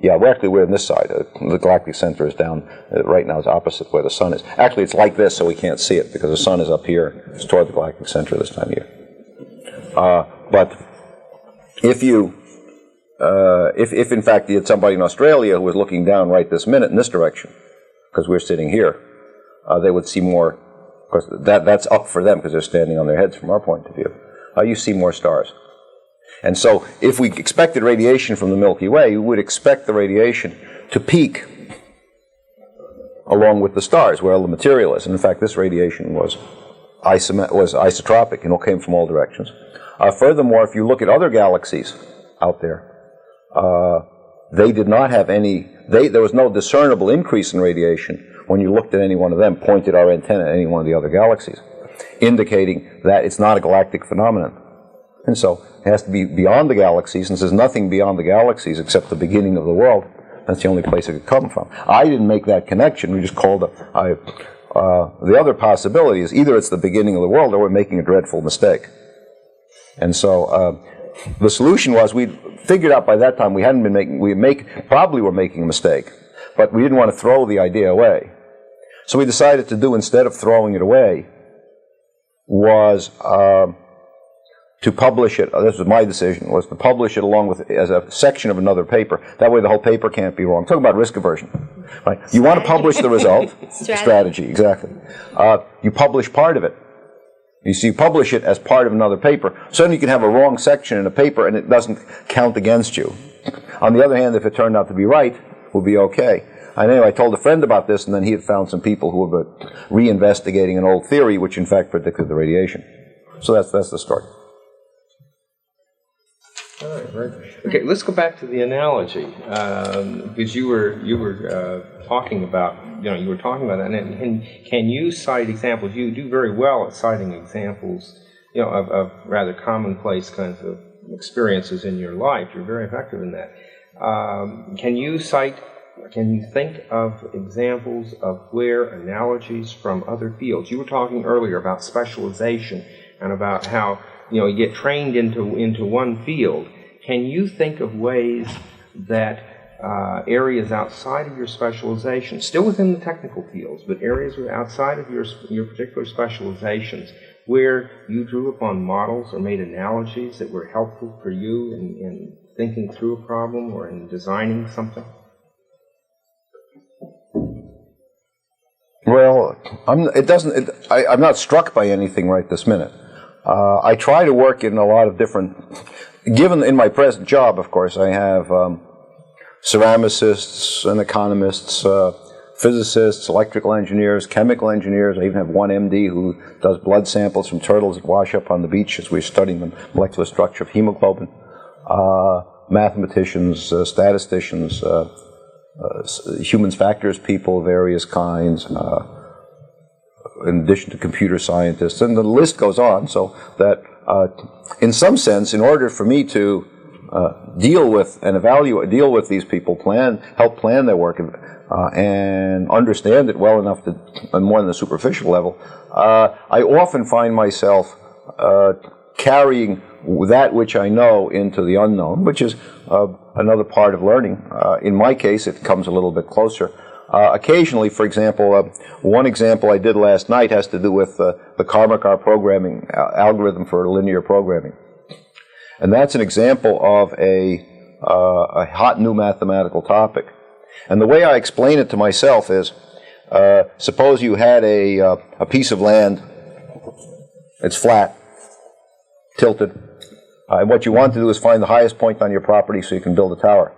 Speaker 1: Yeah, we're on this side. The galactic center is down right now. Is opposite where the sun is. Actually, it's like this, so we can't see it because the sun is up here. It's toward the galactic center this time of year. But if you, if in fact you had somebody in Australia who was looking down right this minute in this direction, because we're sitting here, they would see more. Of course, that's up for them because they're standing on their heads from our point of view. You see more stars. And so if we expected radiation from the Milky Way, we would expect the radiation to peak along with the stars, where all the material is. And in fact, this radiation was isotropic and it came from all directions. Furthermore, if you look at other galaxies out there, they did not have any, there was no discernible increase in radiation when you looked at any one of them, pointed our antenna at any one of the other galaxies, indicating that it's not a galactic phenomenon. And so it has to be beyond the galaxies, and there's nothing beyond the galaxies except the beginning of the world. That's the only place it could come from. I didn't make that connection. We just called it. The other possibility is either it's the beginning of the world or we're making a dreadful mistake. And so the solution was we figured out by that time we hadn't been making, probably were making a mistake, but we didn't want to throw the idea away. So we decided to do, instead of throwing it away, was to publish it. This was my decision, was to publish it along with, as a section of another paper. That way the whole paper can't be wrong. Talk about risk aversion. Right? You want to publish the result. Strategy, exactly. You publish part of it. You see, you publish it as part of another paper. Suddenly you can have a wrong section in a paper and it doesn't count against you. On the other hand, if it turned out to be right, it will be okay. And anyway, I told a friend about this, and then he had found some people who were reinvestigating an old theory which in fact predicted the radiation. So that's the story.
Speaker 2: All right, right. Okay, let's go back to the analogy, because you were talking about, you were talking about that, and can you cite examples? You do very well at citing examples, of rather commonplace kinds of experiences in your life. You're very effective in that. Can you think of examples of where analogies from other fields? You were talking earlier about specialization and about how you get trained into one field. Can you think of ways that areas outside of your specialization, still within the technical fields, but areas outside of your particular specializations, where you drew upon models or made analogies that were helpful for you in thinking through a problem or in designing something?
Speaker 1: Well, I'm not struck by anything right this minute. I try to work in a lot of different, given in my present job, of course, I have ceramicists and economists, physicists, electrical engineers, chemical engineers. I even have one MD who does blood samples from turtles that wash up on the beach as we're studying the molecular structure of hemoglobin, mathematicians, statisticians, human factors people of various kinds, in addition to computer scientists, and the list goes on, so that in some sense, in order for me to deal with these people, help plan their work, and understand it well enough to, more than the superficial level, I often find myself carrying that which I know into the unknown, which is another part of learning. In my case, it comes a little bit closer. Occasionally, for example, one example I did last night has to do with the Karmakar programming algorithm for linear programming. And that's an example of a hot new mathematical topic. And the way I explain it to myself is, suppose you had a piece of land, it's flat, tilted, and what you want to do is find the highest point on your property so you can build a tower.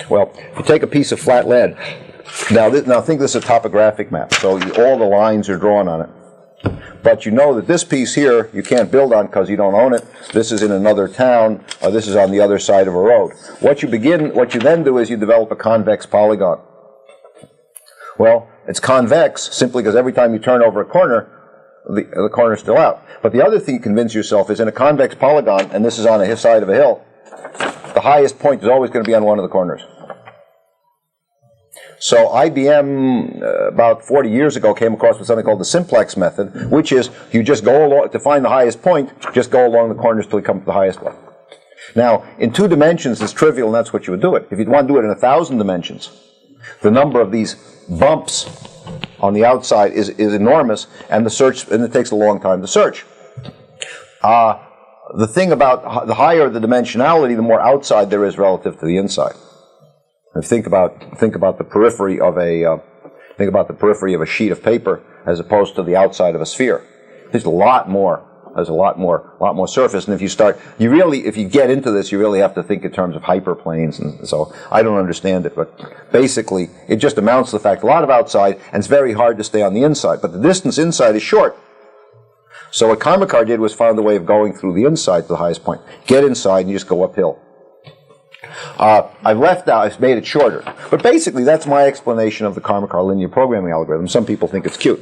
Speaker 1: Well, if you take a piece of flat land, now think this is a topographic map, so all the lines are drawn on it. But you know that this piece here you can't build on because you don't own it. This is in another town, or this is on the other side of a road. What you then do is you develop a convex polygon. Well, it's convex simply because every time you turn over a corner, the corner's still out. But the other thing you convince yourself is in a convex polygon, and this is on a side of a hill, the highest point is always going to be on one of the corners. So IBM, about 40 years ago, came across with something called the simplex method, which is you just go along, to find the highest point, just go along the corners till you come to the highest one. Now, in 2 dimensions, it's trivial, and that's what you would do it. If you'd want to do it in 1,000 dimensions, the number of these bumps on the outside is enormous, and it takes a long time to search. The thing about the higher the dimensionality, the more outside there is relative to the inside. And think about the periphery of a sheet of paper as opposed to the outside of a sphere. There's a lot more surface, and if you get into this, you really have to think in terms of hyperplanes, and so I don't understand it, but basically it just amounts to the fact a lot of outside, and it's very hard to stay on the inside, but the distance inside is short. So what Karmakar did was found a way of going through the inside to the highest point. Get inside and you just go uphill. I've made it shorter, but basically that's my explanation of the Karmakar linear programming algorithm. Some people think it's cute.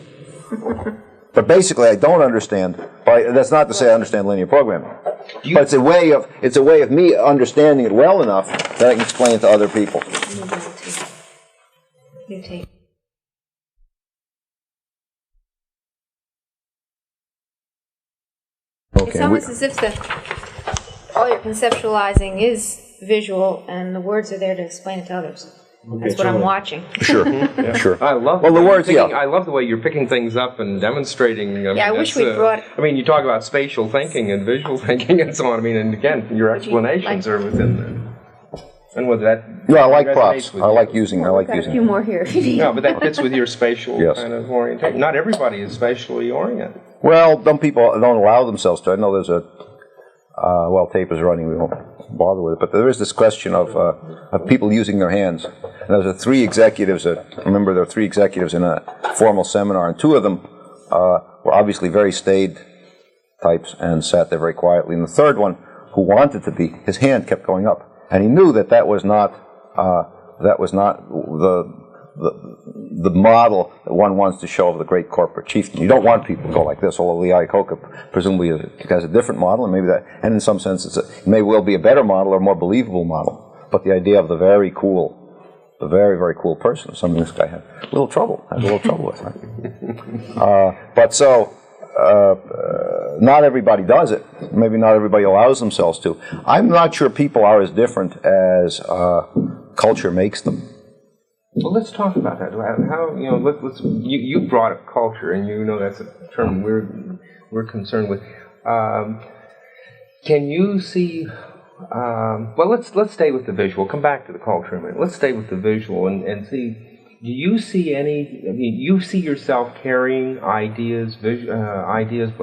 Speaker 1: But basically, I don't understand. That's not to say I understand linear programming, but it's a way of me understanding it well enough that I can explain it to other people.
Speaker 3: It's almost as if all your conceptualizing is visual, and the words are there to explain it to others. That's what I'm watching.
Speaker 1: Sure, sure.
Speaker 2: I love.
Speaker 1: Well, the words.
Speaker 2: I love the way you're picking things up and demonstrating.
Speaker 3: I wish we brought.
Speaker 2: I mean, you talk about spatial thinking and visual thinking and so on. I mean, and again, your explanations are within there. And with that.
Speaker 1: Yeah, I like props. I like using.
Speaker 3: A few more here.
Speaker 2: No, but that fits with your spatial kind of orientation. Not everybody is spatially oriented.
Speaker 1: Well, some people don't allow themselves to. I know there's tape is running. We won't bother with it. But there is this question of people using their hands. And there were 3 executives. Remember, there were 3 executives in a formal seminar, and 2 of them were obviously very staid types and sat there very quietly. And the third one, who wanted to be, his hand kept going up, and he knew that was not the model that one wants to show of the great corporate chieftain. You don't want people to go like this, although Lee Iacocca presumably has a different model, and in some sense it may well be a better model or a more believable model. But the idea of the very, very cool person, something this guy had a little trouble with. Right? Not everybody does it. Maybe not everybody allows themselves to. I'm not sure people are as different as culture makes them.
Speaker 2: Well, let's talk about that. How you brought up culture, and that's a term we're concerned with. Can you see? Let's stay with the visual. Come back to the culture a minute. Let's stay with the visual and see. Do you see any? I mean, you see yourself carrying ideas either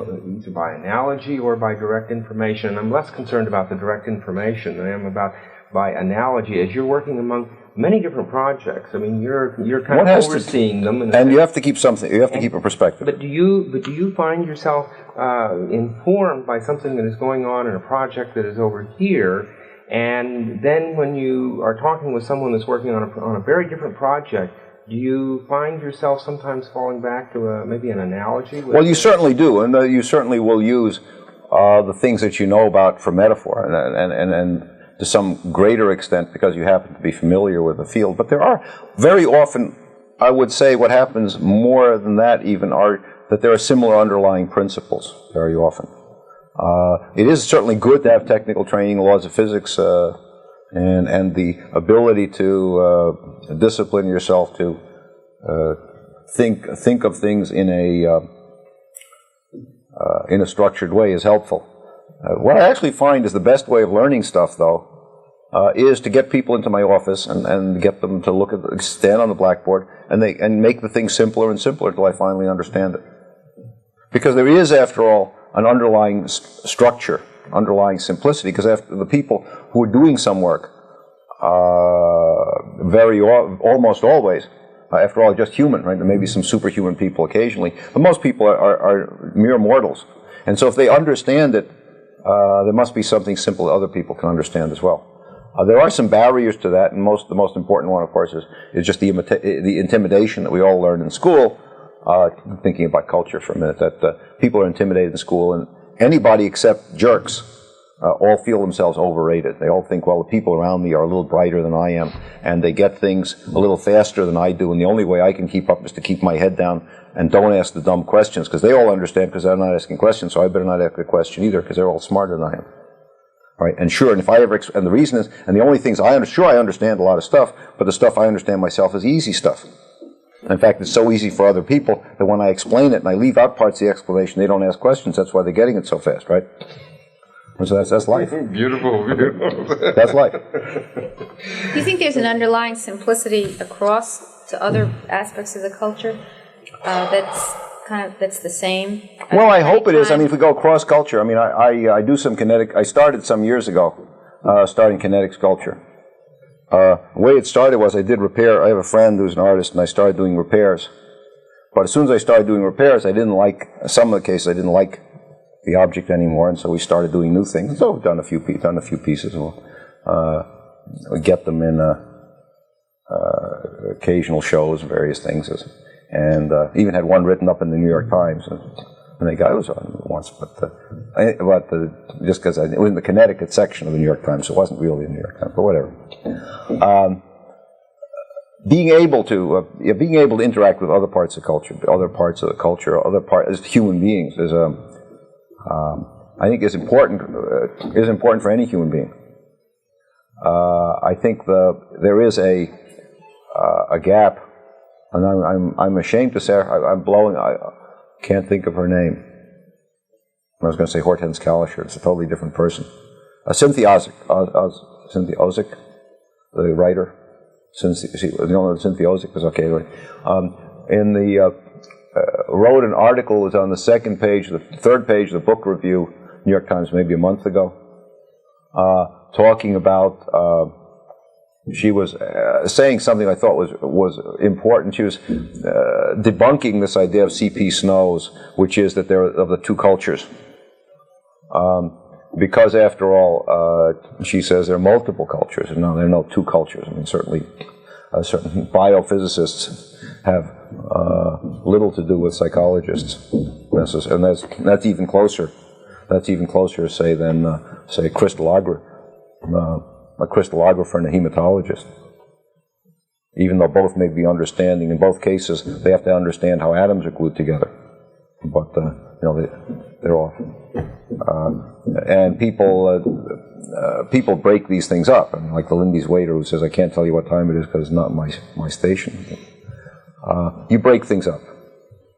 Speaker 2: by analogy or by direct information. I'm less concerned about the direct information than I am about by analogy. As you're working among many different projects, I mean, you're kind of overseeing them,
Speaker 1: and you have to keep something. You have to keep a perspective.
Speaker 2: But do you find yourself informed by something that is going on in a project that is over here? And then when you are talking with someone that's working on a very different project, do you find yourself sometimes falling back to maybe an analogy?
Speaker 1: Well, you certainly do, and you certainly will use the things that you know about for metaphor, and to some greater extent because you happen to be familiar with the field. But there are very often, I would say, what happens more than that even are that there are similar underlying principles very often. It is certainly good to have technical training, laws of physics, and the ability to discipline yourself to think of things in a structured way is helpful. What I actually find is the best way of learning stuff, though, is to get people into my office and get them to stand on the blackboard and make the thing simpler and simpler until I finally understand it. Because there is, after all, an underlying structure, underlying simplicity, because after the people who are doing some work, almost always, after all, just human, right? There may be some superhuman people occasionally, but most people are mere mortals. And so if they understand it, there must be something simple that other people can understand as well. There are some barriers to that, and the most important one, of course, is just the intimidation that we all learn in school. Thinking about culture for a minute, that people are intimidated in school, and anybody except jerks all feel themselves overrated. They all think, well, the people around me are a little brighter than I am, and they get things a little faster than I do, and the only way I can keep up is to keep my head down and don't ask the dumb questions, because they all understand because they're not asking questions, so I better not ask a question either, because they're all smarter than I am. right? And sure, and if I ever, and the reason is, and the only things I understand a lot of stuff, but the stuff I understand myself is easy stuff. In fact, it's so easy for other people that when I explain it and I leave out parts of the explanation, they don't ask questions. That's why they're getting it so fast, right? And so that's life.
Speaker 2: Beautiful.
Speaker 1: That's life.
Speaker 3: Do you think there's an underlying simplicity across to other aspects of the culture that's the same?
Speaker 1: Well, I hope it is. I mean, if we go cross culture, I mean, I do some kinetic. I started some years ago, starting kinetic sculpture. The way it started was I did repair. I have a friend who's an artist, and I started doing repairs. But as soon as I started doing repairs, I didn't like some of the cases. I didn't like the object anymore, and so we started doing new things. So we've done a few pieces. We'll get them in occasional shows, various things, and even had one written up in the New York Times. And the guy was on once, just because it was in the Connecticut section of the New York Times, so it wasn't really the New York Times, but whatever. Being able to interact with other parts of culture, as human beings, is I think is important. Is important for any human being. I think there is a gap, and I'm ashamed to say I can't think of her name. I was going to say Hortense Kalischer. It's a totally different person. Cynthia Ozick, the writer. Cynthia Ozick is okay. Wrote an article. It was on the third page of the book review, New York Times, maybe a month ago, talking about. She was saying something I thought was important. She was debunking this idea of C.P. Snow's, which is that there are of the two cultures. Because after all, she says there are multiple cultures. No, there are no two cultures. I mean, certainly, certain biophysicists have little to do with psychologists, and that's even closer. That's even closer, say, than say a crystallographer and a hematologist. Even though both may be understanding, in both cases, they have to understand how atoms are glued together. But they're off. And people break these things up. I mean, like the Lindy's waiter who says, "I can't tell you what time it is because it's not my station." You break things up.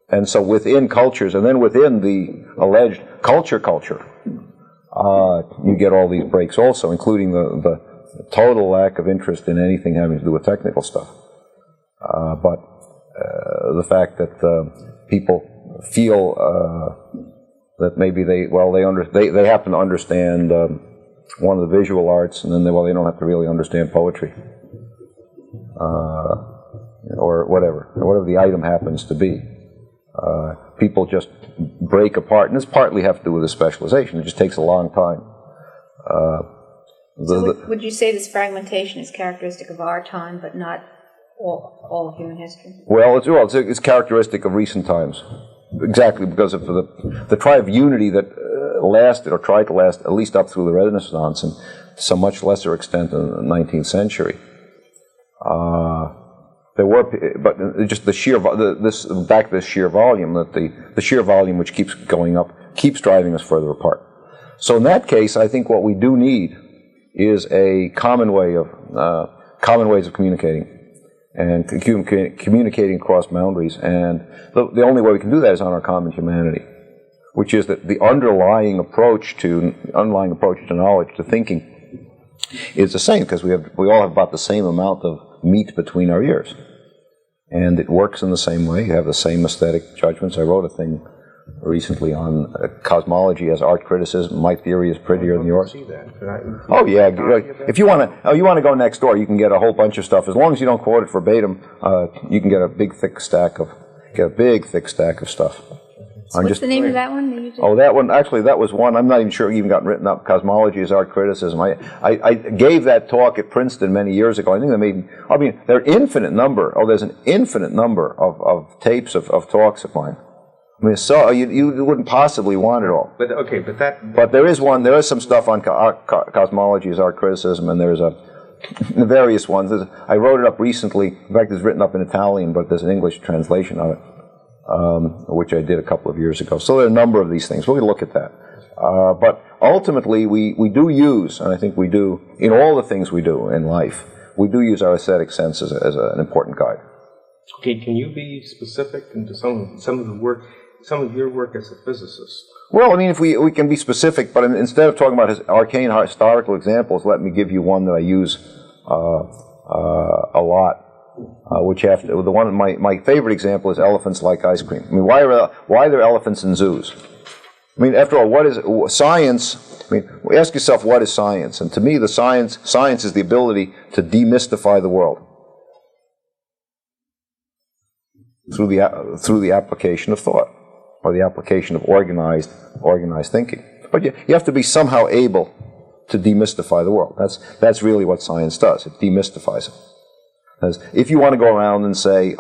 Speaker 1: And so within cultures, and then within the alleged culture, you get all these breaks also, including the total lack of interest in anything having to do with technical stuff. But the fact that people feel that maybe they happen to understand one of the visual arts, and then they don't have to really understand poetry, or whatever the item happens to be. People just break apart, and this partly have to do with the specialization. It just takes a long time.
Speaker 3: Would you say this fragmentation is characteristic of our time, but not all of human history? Well,
Speaker 1: it's characteristic of recent times. Exactly, because of the try of unity that lasted, or tried to last, at least up through the Renaissance, and to some much lesser extent in the 19th century. There were, but just the sheer sheer volume, that the sheer volume which keeps going up keeps driving us further apart. So in that case, I think what we do need is a common ways of communicating, and communicating across boundaries. And the only way we can do that is on our common humanity, which is that the underlying approach to knowledge, to thinking, is the same, because we all have about the same amount of meat between our ears, and it works in the same way. You have the same aesthetic judgments. I wrote a thing recently on cosmology as art criticism. My theory is prettier than yours. Oh yeah, if you want to go next door, you can get a whole bunch of stuff. As long as you don't quote it verbatim, you can get a big thick stack of stuff.
Speaker 3: What's the name of that one?
Speaker 1: That one, actually, that was one. I'm not even sure it even got written up. Cosmology as art criticism. I gave that talk at Princeton many years ago. I think there are infinite number. There's an infinite number of tapes of talks of mine. I mean, so you wouldn't possibly want it all. But there is one. There is some stuff on cosmology as art criticism, and there's various ones. I wrote it up recently. In fact, it's written up in Italian, but there's an English translation of it, which I did a couple of years ago. So there are a number of these things. We'll look at that. But ultimately, we do use, and I think we do, in all the things we do in life, we do use our aesthetic sense as an important guide.
Speaker 2: Okay, can you be specific into some of your work as a physicist?
Speaker 1: Well, I mean, if we can be specific, but instead of talking about his arcane historical examples, let me give you one that I use a lot. My favorite example is elephants like ice cream. I mean, why are there elephants in zoos? I mean, after all, what is science? I mean, ask yourself, what is science? And to me, science is the ability to demystify the world through the application of thought, or the application of organized thinking. But you have to be somehow able to demystify the world. That's really what science does. It demystifies it. If you want to go around and say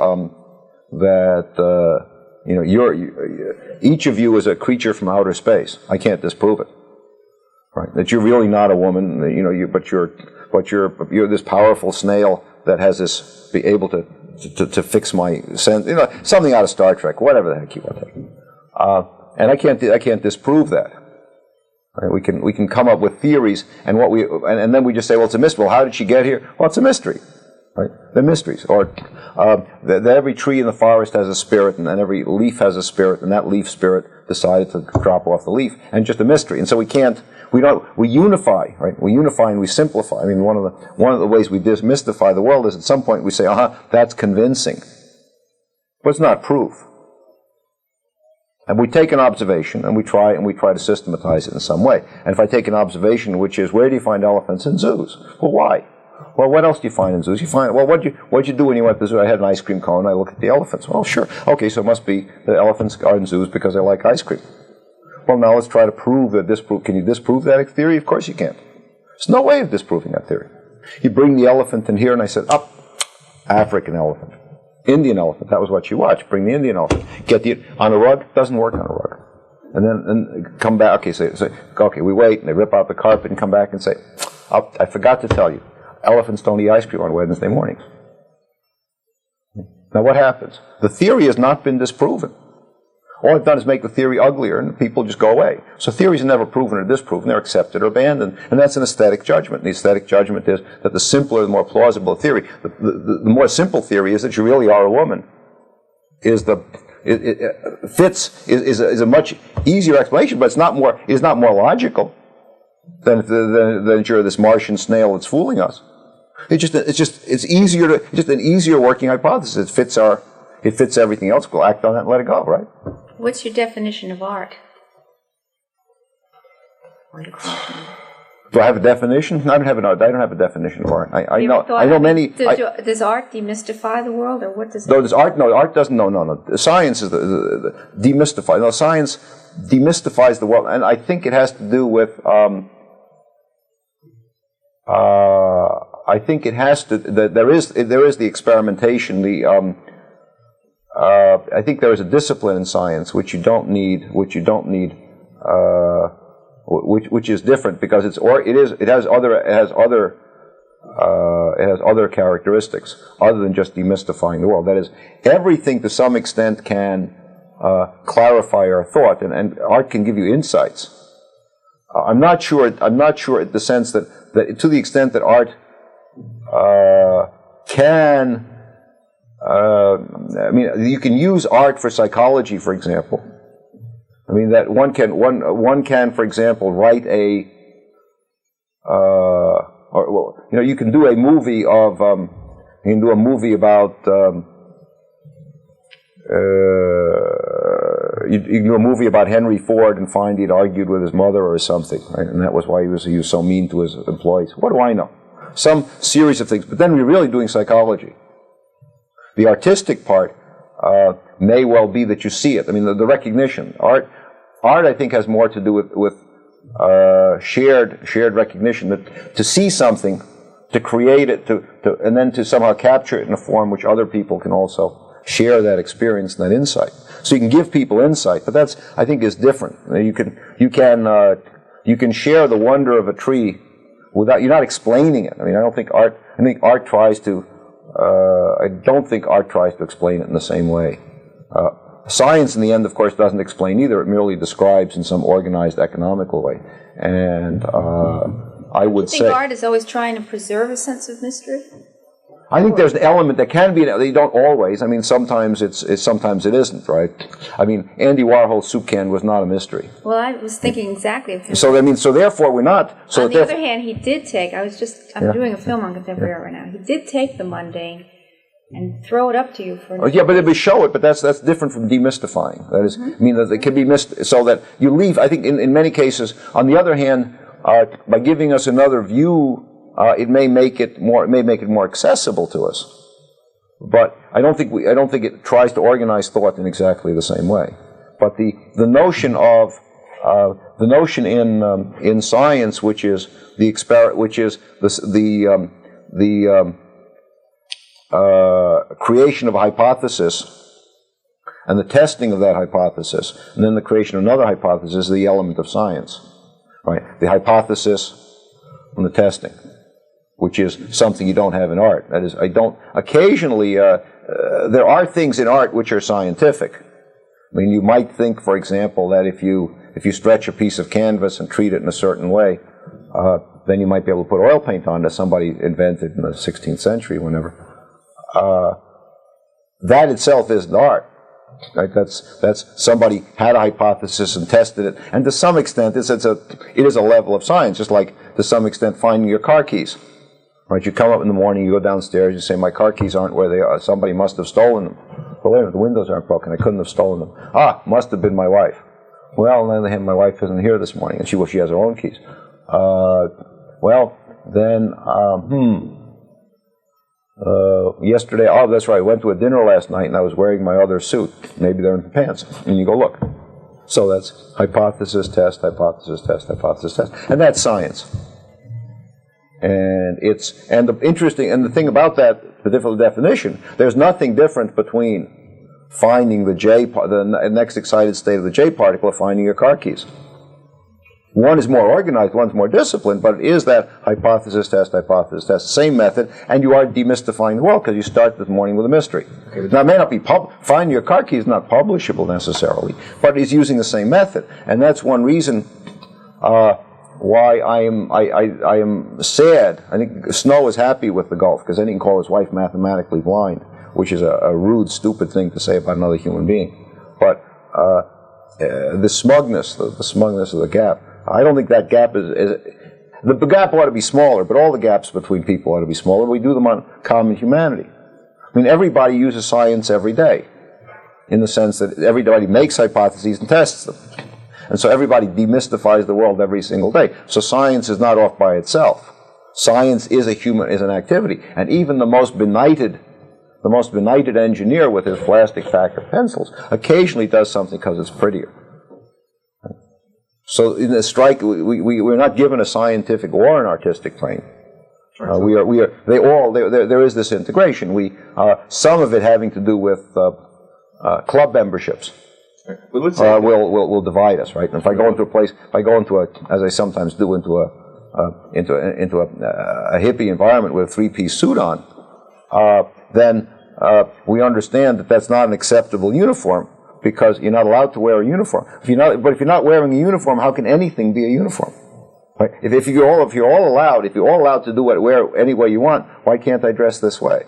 Speaker 1: that each of you is a creature from outer space, I can't disprove it. Right? That you're really not a woman, but you're this powerful snail that has this, be able to fix my sense, something out of Star Trek, whatever the heck you want to take. And I can't disprove that. Right? We can come up with theories, and and then we just say, well, it's a mystery. Well, how did she get here? Well, it's a mystery. Right? They're mysteries. Or that every tree in the forest has a spirit, and then every leaf has a spirit, and that leaf spirit decided to drop off the leaf, and just a mystery. And so we unify, right? We unify and we simplify. I mean, one of the ways we demystify the world is at some point we say, that's convincing. But it's not proof. And we take an observation and we try to systematize it in some way. And if I take an observation which is, where do you find elephants in zoos? Well, why? Well, what else do you find in zoos? What'd you do when you went to the zoo? I had an ice cream cone, I look at the elephants. Well, sure. Okay, so it must be the elephants are in zoos because they like ice cream. Well, now let's try to prove that can you disprove that theory? Of course you can't. There's no way of disproving that theory. You bring the elephant in here, and I said, African elephant. Indian elephant, that was what you watched. Bring the Indian elephant. On a rug, doesn't work on a rug. And then come back, okay, we wait, and they rip out the carpet and come back and say, I forgot to tell you, elephants don't eat ice cream on Wednesday mornings. Now what happens? The theory has not been disproven. All I've done is make the theory uglier, and people just go away. So theories are never proven or disproven. They're accepted or abandoned. And that's an aesthetic judgment. The aesthetic judgment is that the simpler, the more plausible theory, the more simple theory is that you really are a woman, is a much easier explanation, but it's not more logical than you're this Martian snail that's fooling us. It's an easier working hypothesis. It fits everything else. We'll act on that and let it go, right?
Speaker 3: What's your definition of art?
Speaker 1: Do I have a definition? I don't have a definition of art. I know many.
Speaker 3: Does art demystify the world, or what does?
Speaker 1: Art doesn't. No. Science is the demystify. No, science demystifies the world, and I think it has to do with. I think it has to. There is the experimentation. I think there is a discipline in science which you don't need, which is different because it has other characteristics other than just demystifying the world. That is, everything to some extent can clarify our thought, and art can give you insights. I'm not sure in the sense that to the extent that art can. You can use art for psychology, for example. I mean that one can, for example, write you can do a movie of you can do a movie about you can do a movie about Henry Ford and find he'd argued with his mother or something, right? And that was why he was so mean to his employees. What do I know? Some series of things, but then we're really doing psychology. The artistic part may well be that you see it. I mean, the recognition. Art, I think, has more to do with shared recognition. That to see something, to create it, and then to somehow capture it in a form which other people can also share that experience and that insight. So you can give people insight, but that's, I think, is different. You can share the wonder of a tree without, you're not explaining it. I mean, I don't think art tries to. I don't think art tries to explain it in the same way. Science, in the end, of course, doesn't explain either. It merely describes in some organized, economical way. And I would say...
Speaker 3: Do you think art is always trying to preserve a sense of mystery?
Speaker 1: I think there's an element that can be. They don't always. I mean, sometimes sometimes it isn't, right? I mean, Andy Warhol's soup can was not a mystery.
Speaker 3: Well, I was thinking exactly of him.
Speaker 1: So therefore, we're not. So
Speaker 3: on the other hand, he did take. I'm doing a film on contemporary art right now. He did take the mundane and throw it up to you for.
Speaker 1: Yeah, but we show it. But that's different from demystifying. That is, I mean, that it can be so that you leave. I think in many cases. On the other hand, by giving us another view. It may make it more accessible to us, but I don't think it tries to organize thought in exactly the same way. But the notion in science, which is the creation of a hypothesis and the testing of that hypothesis, and then the creation of another hypothesis, is the element of science, right? The hypothesis and the testing, which is something you don't have in art. That is, occasionally, there are things in art which are scientific. I mean, you might think, for example, that if you stretch a piece of canvas and treat it in a certain way, then you might be able to put oil paint on that somebody invented in the 16th century, whenever. That itself isn't art. Right? That's somebody had a hypothesis and tested it, and to some extent, it is a level of science, just like to some extent finding your car keys. Right? You come up in the morning, you go downstairs, you say, my car keys aren't where they are. Somebody must have stolen them. But wait a minute, the windows aren't broken. I couldn't have stolen them. Must have been my wife. Well, on the other hand, my wife isn't here this morning, and she has her own keys. Yesterday, that's right, I went to a dinner last night, and I was wearing my other suit. Maybe they're in the pants. And you go, look. So that's hypothesis, test, hypothesis, test, hypothesis, test. And that's science. And the thing about that particular definition, there's nothing different between finding the next excited state of the J particle or finding your car keys. One is more organized, one's more disciplined, but it is that hypothesis, test, same method, and you are demystifying the world because you start this morning with a mystery. Now, it may not be finding your car key is not publishable necessarily, but it's using the same method, and that's one reason why I am sad. I think Snow is happy with the Gulf because then he can call his wife mathematically blind, which is a rude, stupid thing to say about another human being. But the smugness of the gap. I don't think that gap the gap ought to be smaller, but all the gaps between people ought to be smaller. We do them on common humanity. I mean, everybody uses science every day, in the sense that everybody makes hypotheses and tests them. And so everybody demystifies the world every single day. So science is not off by itself. Science is an activity. And even the most benighted engineer with his plastic pack of pencils occasionally does something because it's prettier. So in the strike, we're not given a scientific or an artistic training. There is this integration. Some of it having to do with club memberships. Will divide us, right? And if I go into a place, as I sometimes do, into a hippie environment with a three-piece suit on, then we understand that that's not an acceptable uniform because you're not allowed to wear a uniform. But if you're not wearing a uniform, how can anything be a uniform? Right? If you're all allowed to wear any way you want, why can't I dress this way?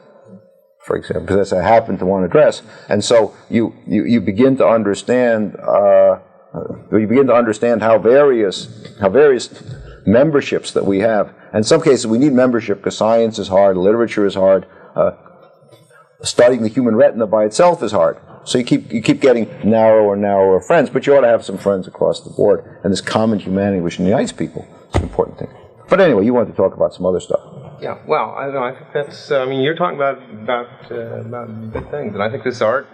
Speaker 1: For example, because I happen to want to dress, and so you begin to understand how various memberships that we have. And in some cases, we need membership because science is hard, literature is hard, studying the human retina by itself is hard. So you keep getting narrower and narrower friends, but you ought to have some friends across the board, and this common humanity which unites people is an important thing. But anyway, you wanted to talk about some other stuff.
Speaker 2: Yeah, well, I think that's. You're talking about big things, and I think this art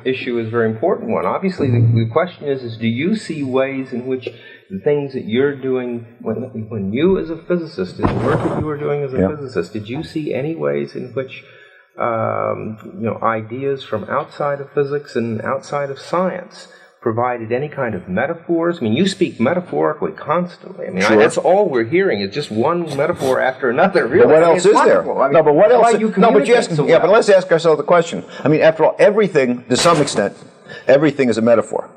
Speaker 2: issue is a very important one. Obviously, the question is do you see ways in which the things that you're doing when you, as a physicist, the work that you were doing as a physicist, did you see any ways in which ideas from outside of physics and outside of science provided any kind of metaphors? I mean, you speak metaphorically constantly. I mean,
Speaker 1: sure.
Speaker 2: That's all we're hearing is just one metaphor after another. Really,
Speaker 1: but what else is there?
Speaker 2: I mean,
Speaker 1: but what else?
Speaker 2: But let's ask
Speaker 1: ourselves the question. I mean, after all, everything, to some extent, everything is a metaphor.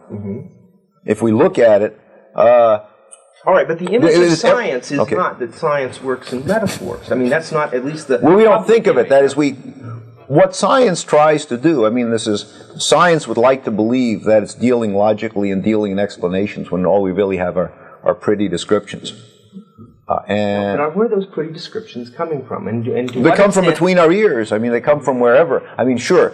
Speaker 1: If we look at it,
Speaker 2: all right, but the image of science is
Speaker 1: okay.
Speaker 2: not that science works in metaphors. I mean, that's not at least the...
Speaker 1: Well, we don't think of it. That is, what science tries to do, I mean, science would like to believe that it's dealing logically and dealing in explanations when all we really have are pretty descriptions.
Speaker 2: And where are those pretty descriptions coming from? And
Speaker 1: they come from between our ears. I mean, they come from wherever. I mean, sure,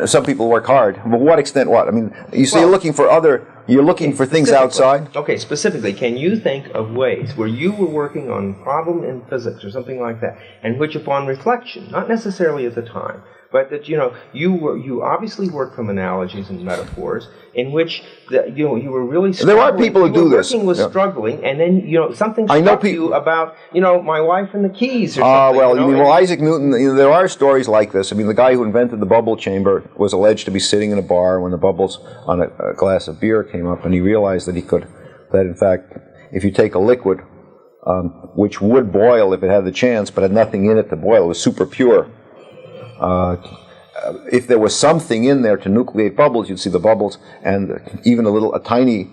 Speaker 1: some people work hard. But what extent what? I mean, you say you're looking for things outside?
Speaker 2: Okay, specifically, can you think of ways where you were working on a problem in physics or something like that, and which upon reflection, not necessarily at the time, but that you obviously work from analogies and metaphors in which you were really struggling.
Speaker 1: There are people who do this.
Speaker 2: Working with struggling, and then something struck you about my wife and the keys or something.
Speaker 1: Well, Isaac Newton. There are stories like this. I mean, the guy who invented the bubble chamber was alleged to be sitting in a bar when the bubbles on a glass of beer came up, and he realized that in fact, if you take a liquid which would boil if it had the chance, but had nothing in it to boil, it was super pure. If there was something in there to nucleate bubbles, you'd see the bubbles, and even a tiny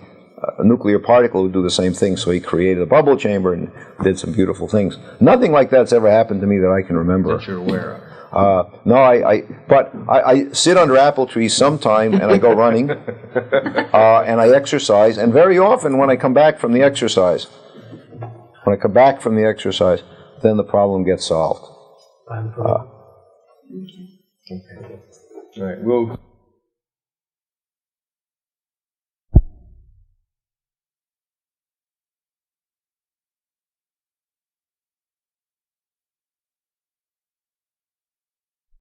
Speaker 1: nuclear particle would do the same thing. So he created a bubble chamber and did some beautiful things. Nothing like that's ever happened to me that I can remember.
Speaker 2: That you're aware of.
Speaker 1: No, but I sit under apple trees sometime, and I go running, and I exercise, and very often when I come back from the exercise, then the problem gets solved.
Speaker 2: Okay. All right. Well.